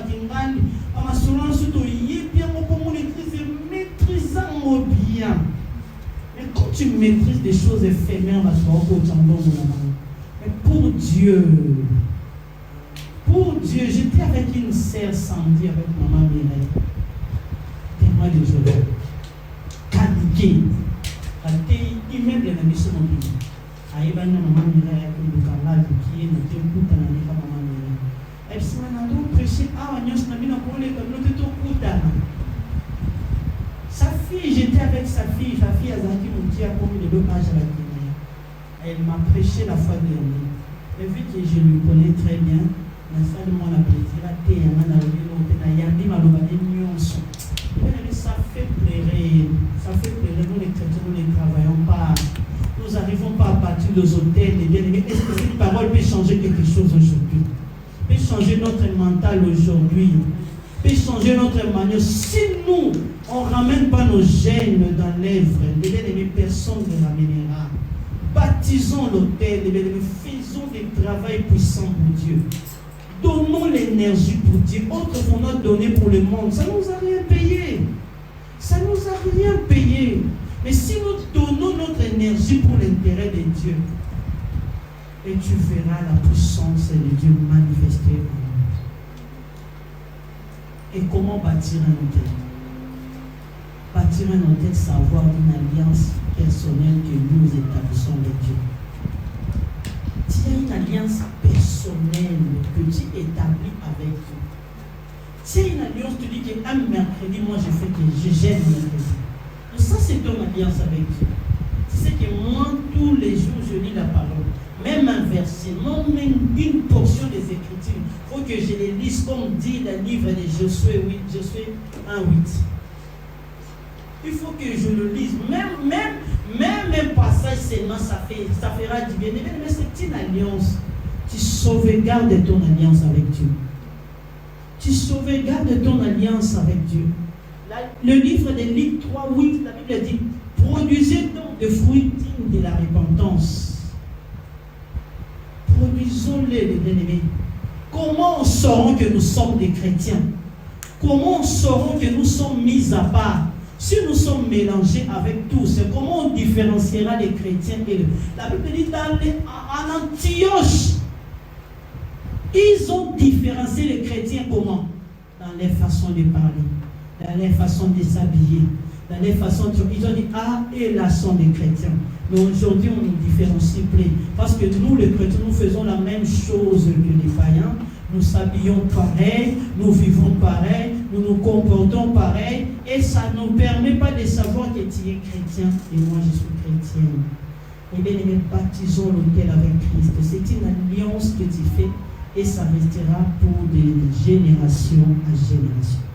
un solo, surtout, il est bien, mon église, maîtrisant bien. Mais quand tu maîtrises des choses éphémères, mais pour Dieu, j'étais avec une sœur samedi, avec maman Mireille, témoin de Dieu, Kaniké, il m'a bien mis sur mon pays. Aïba na maman Mireille, comme le canal qui est notre écoute à la maman Mireille. Et puis, on a prêché, on a mis dans notre écoute. Sa fille, j'étais avec sa fille a Zaki Mouti a commis le dommage à la Guinée. Elle m'a prêché la fois dernière. Et vu que je lui connais très bien, la salle de mon appétit, la thé, la yandi, ma lobane, ça fait plaisir. Ça fait plaisir. Nous les chrétiens, nous ne travaillons pas. Nous n'arrivons pas à bâtir nos hôtels, les bien-aimés. Est-ce que cette parole peut changer quelque chose aujourd'hui? Peut changer notre mental aujourd'hui? Peut changer notre manière? Si nous, on ne ramène pas nos gènes dans l'œuvre, les bien-aimés, personne ne les ramènera. Baptisons l'autel, les bien-aimés, faisons des travaux puissants pour Dieu. Donnons l'énergie pour Dieu. Autre qu'on a donné pour le monde, ça ne nous a rien payé. Ça ne nous a rien payé. Mais si nous donnons notre énergie pour l'intérêt de Dieu, et tu verras la puissance de Dieu manifester en nous. Et comment bâtir un hôtel? Bâtir un hôtel, savoir une alliance personnelle que nous établissons avec Dieu. Tu as une alliance personnelle que tu établis avec Dieu. Tu as une alliance, tu dis qu'un mercredi, moi je fais que je gêne mercredi. Ça, c'est ton alliance avec Dieu. Tu sais que moi, tous les jours, je lis la parole. Même un verset, même une portion des Écritures. Il faut que je les lise comme dit le livre de Josué 8, Josué 1, 8. Il faut que je le lise. Même un passage seulement, ça fera du bien. Mais c'est une alliance. Tu sauvegardes ton alliance avec Dieu. Tu sauvegardes ton alliance avec Dieu. Le livre de Luc 3, 8, la Bible dit, produisez donc des fruits dignes de la repentance. Produisons-les, les bien-aimés. Comment saurons que nous sommes des chrétiens? Comment saurons que nous sommes mis à part? Si nous sommes mélangés avec tous, comment on différenciera les chrétiens et la Bible dit en Antioche, ils ont différencié les chrétiens comment? Dans les façons de parler, dans les façons de s'habiller, dans les façons de... Ils ont dit, et là sont des chrétiens. Mais aujourd'hui, on nous différencie plus. Parce que nous, les chrétiens, nous faisons la même chose que les païens. Nous s'habillons pareil, nous vivons pareil, nous nous comportons pareil. Et ça ne nous permet pas de savoir que tu es chrétien et moi je suis chrétienne. Eh bien, nous baptisons l'autel avec Christ. C'est une alliance que tu fais et ça restera pour des générations à générations.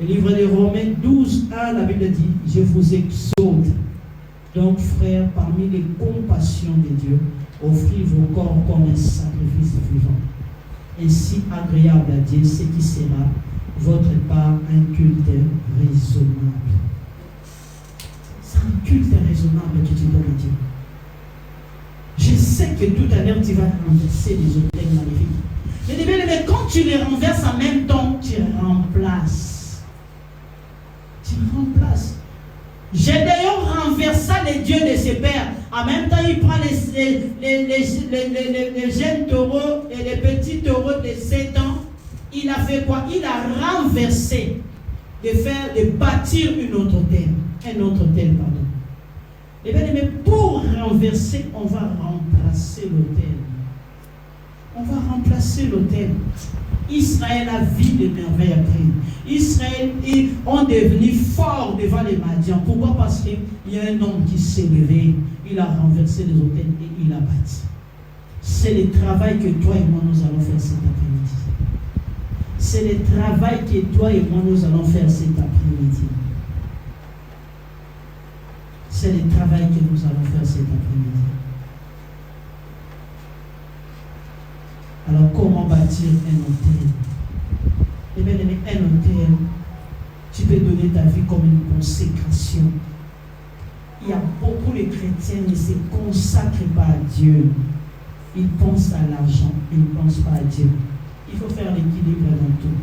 Le livre de Romains 12, 1, la Bible dit, je vous exhorte, donc frères, parmi les compassions de Dieu, offrez vos corps comme un sacrifice vivant, ainsi agréable à Dieu, ce qui sera votre part un culte raisonnable. C'est un culte raisonnable que tu donnes à Dieu. Je sais que tout à l'heure tu vas renverser les hôtels magnifiques. Mais quand tu les renverses en même temps, tu remplaces. Gédéon renversa les dieux de ses pères. En même temps, il prend les jeunes taureaux et les petits taureaux de 7 ans. Il a fait quoi? Il a renversé, de bâtir un autre autel, pardon. Et bien, mais pour renverser, on va remplacer l'autel. On va remplacer l'autel. Israël a vu les merveilles après. Israël ont devenu forts devant les Madians. Pourquoi? Parce qu'il y a un homme qui s'est levé, il a renversé les autels et il a bâti. C'est le travail que toi et moi nous allons faire cet après-midi. C'est le travail que toi et moi nous allons faire cet après-midi. C'est le travail que nous allons faire cet après-midi. Alors, comment bâtir un autel? Eh bien, un autel, tu peux donner ta vie comme une consécration. Il y a beaucoup de chrétiens qui ne se consacrent pas à Dieu. Ils pensent à l'argent, ils ne pensent pas à Dieu. Il faut faire l'équilibre dans tout.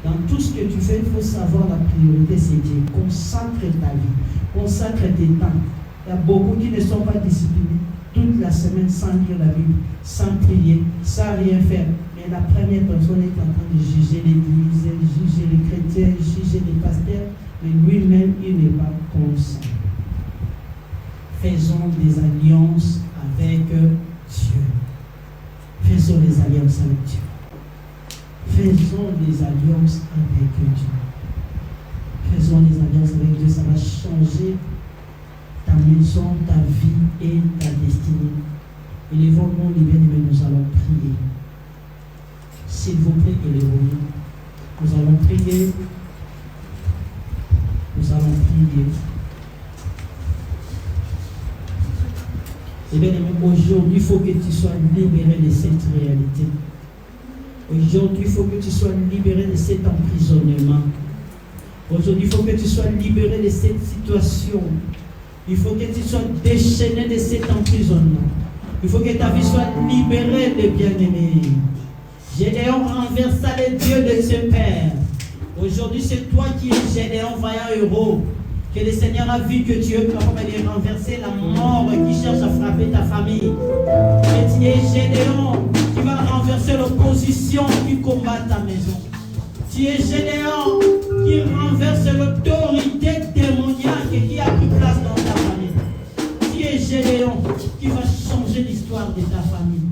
Dans tout ce que tu fais, il faut savoir la priorité, c'est Dieu. Consacre ta vie, consacre tes temps. Il y a beaucoup qui ne sont pas disciplinés toute la semaine sans lire la Bible, sans prier, sans rien faire. Mais la première personne est en train de juger l'Église, juger les chrétiens, juger les pasteurs, mais lui-même, il n'est pas conscient. Faisons des alliances avec Dieu. Faisons des alliances avec Dieu. Faisons des alliances avec Dieu. Faisons des alliances avec Dieu. Ça va changer ta maison, ta vie et ta destinée. Élevons-nous, les bien-aimés, nous allons prier. S'il vous plaît, élevons-nous. Nous allons prier. Nous allons prier. Et bien aimé, aujourd'hui, il faut que tu sois libéré de cette réalité. Aujourd'hui, il faut que tu sois libéré de cet emprisonnement. Aujourd'hui, il faut que tu sois libéré de cette situation. Il faut que tu sois déchaîné de cet emprisonnement. Il faut que ta vie soit libérée de bien-aimés. Gédéon renversa les dieux de ses pères. Aujourd'hui, c'est toi qui es Gédéon, vaillant héros. Que le Seigneur a vu que tu es capable de renverser la mort qui cherche à frapper ta famille. Que tu es Gédéon qui va renverser l'opposition qui combat ta maison. Tu es Gédéon qui renverse l'autorité démoniaque qui a pris place dans ta famille. Tu es Gédéon qui va changer l'histoire de ta famille,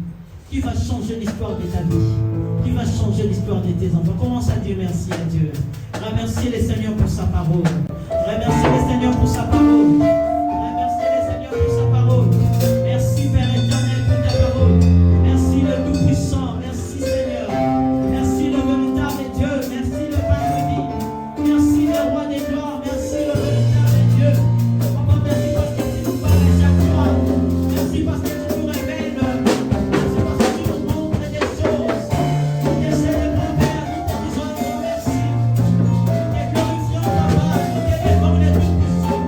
qui va changer l'histoire de ta vie, qui va changer l'histoire de tes enfants. Commence à dire merci à Dieu. Remerciez le Seigneur pour sa parole. Remerciez le Seigneur pour sa parole. Remerciez le Seigneur pour sa parole. Merci Père éternel pour ta parole. Merci le Tout-Puissant. Merci Seigneur. Merci le véritable Dieu. Merci le Père béni. Merci le Roi des gloires. Merci le véritable Dieu. Papa, merci parce que tu nous parles chaque fois. Merci parce que tu nous révèles. Merci parce que tu nous montres des choses. Et c'est le bon Père. Nous te disons un grand merci. Et glorifions ta part. Nous t'élèvons les Tout-Puissants.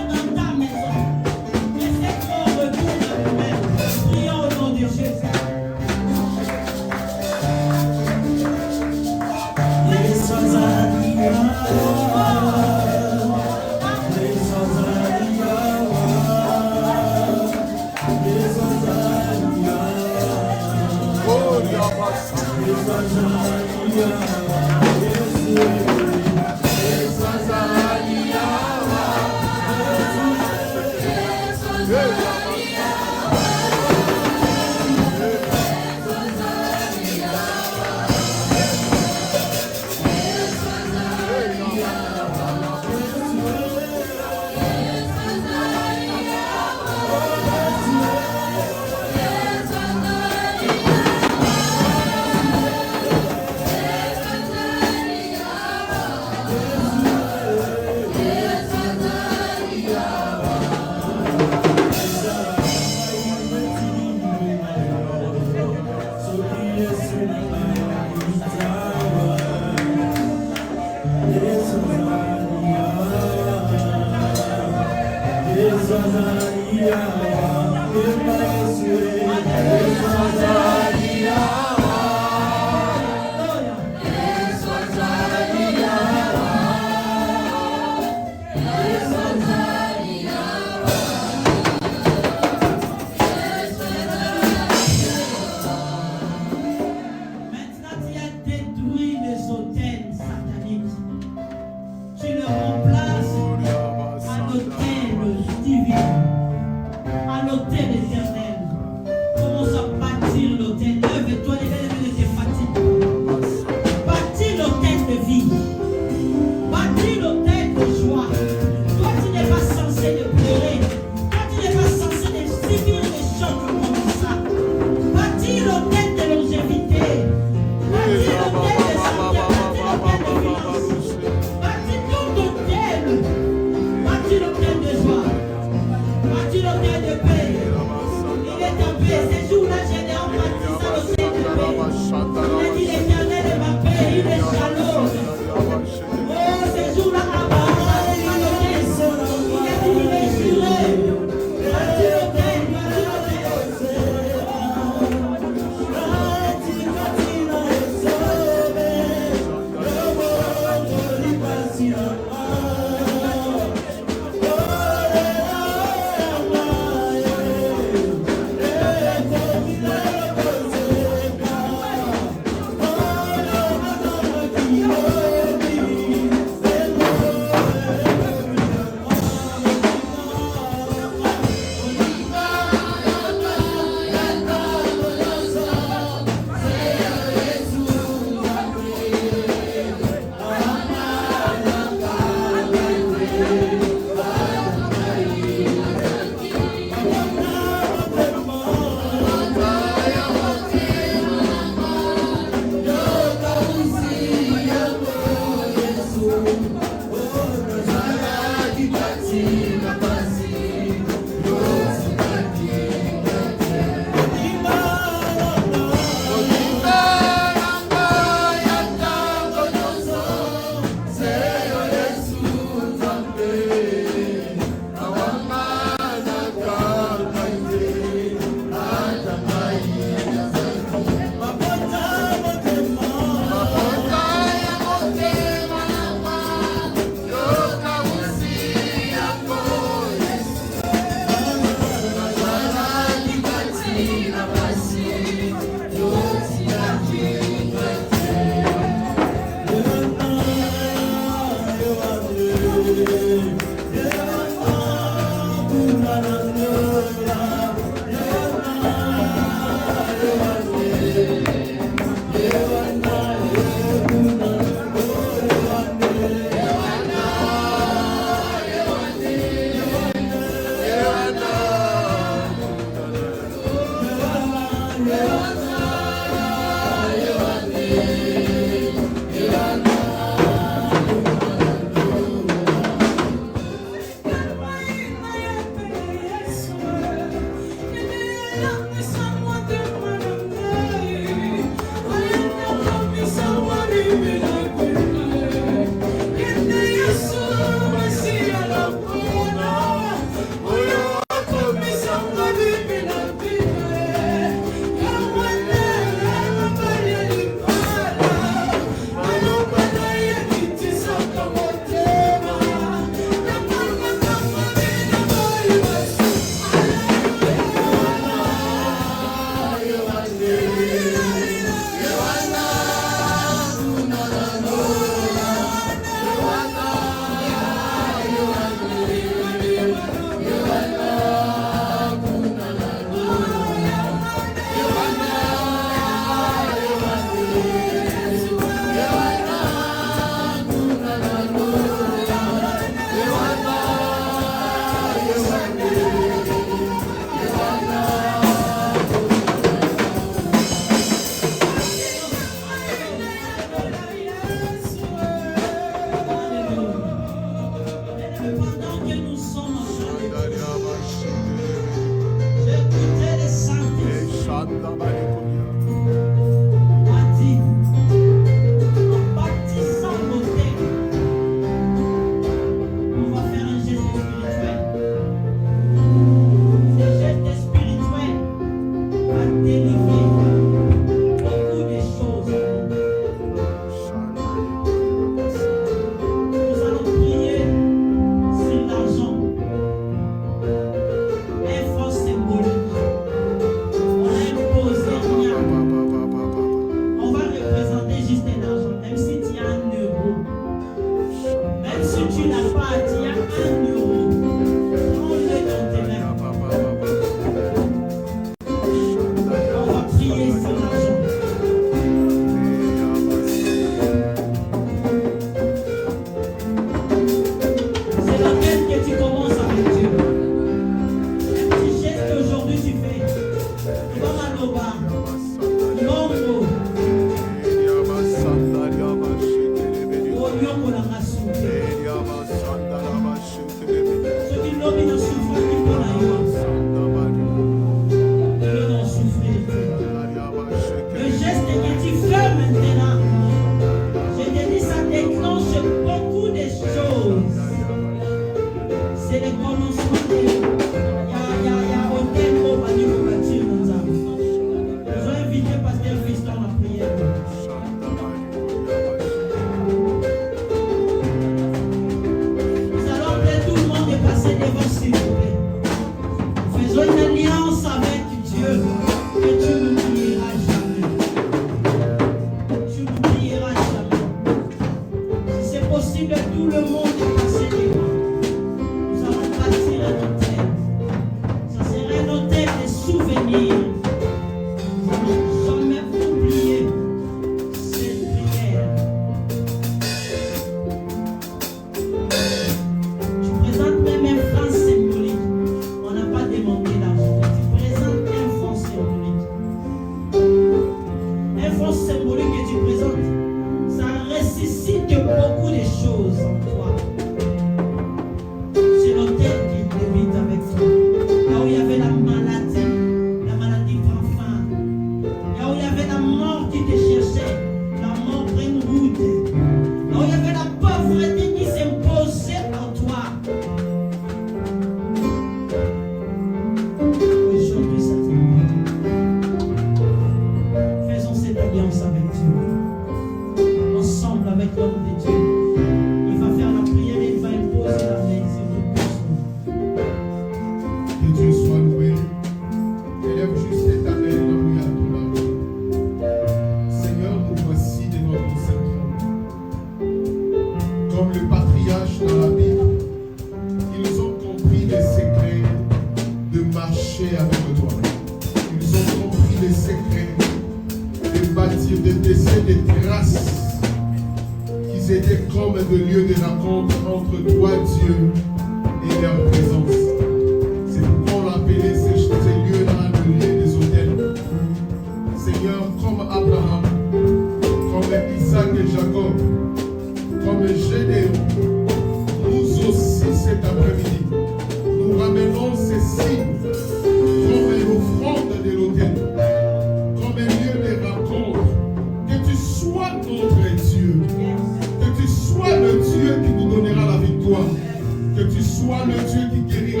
Que tu sois le Dieu qui guérira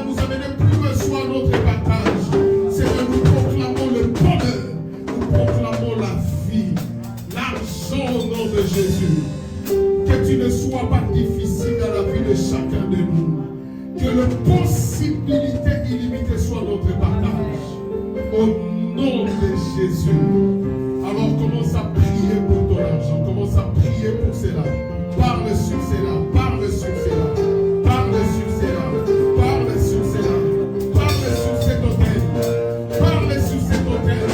va nous amener plus loin soit notre partage. Seigneur, nous proclamons le bonheur, nous proclamons la vie, l'argent au nom de Jésus. Que tu ne sois pas difficile dans la vie de chacun de nous. Que les possibilités illimitées soient notre partage. Au nom de Jésus. Alors commence à prier pour ton argent. Commence à prier pour cela. Parle sur cela. Parle sur cela. Parle sur cela. Parle sur cela. Parle sur cet hôtel. Parle sur cet hôtel.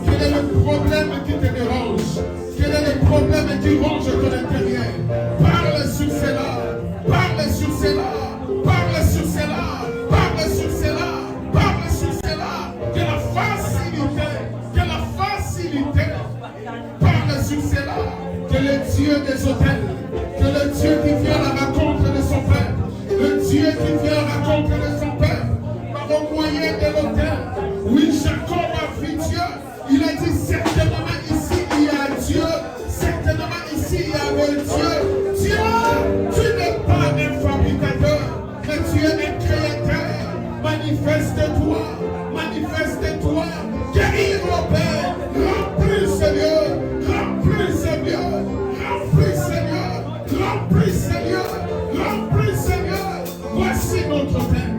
Quel est le problème qui te dérange? Quel est le problème qui ronge ton intérieur? Parle sur cela. Parle sur cela. Parle sur cela. Parle sur cela. Parle sur cela. Que la facilité. Que la facilité. Parle sur cela. Que le Dieu des hôtels. Que le Dieu qui vient à la rencontre de son Père. Le Dieu qui vient à la rencontre de son Père. Par le moyen de l'autel. Oui, Jacob a vu Dieu. Il a dit certainement ici il y a Dieu. Certainement ici il y a le Dieu. Dieu, tu n'es pas un fabricateur, mais tu es un créateur. Manifeste-toi, manifeste-toi. Guéris mon Père. Remplis Seigneur, remplis Seigneur, remplis Seigneur, remplis Seigneur, remplis Seigneur. Voici notre hôtel,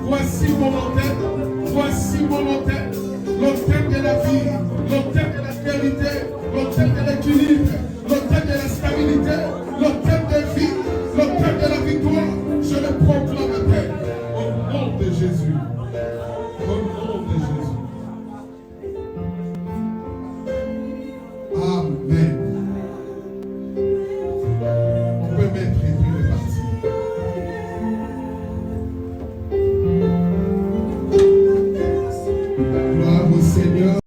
voici mon hôtel, voici mon hôtel. L'hôtel de la vie, l'hôtel de la vérité, l'hôtel de l'équilibre, l'hôtel de la stabilité, l'hôtel de vie, l'hôtel de la victoire. Je le proclame, Père, au nom de Jésus. Au nom de Jésus. Amen. On peut mettre et puis repartir. Gloire au Seigneur.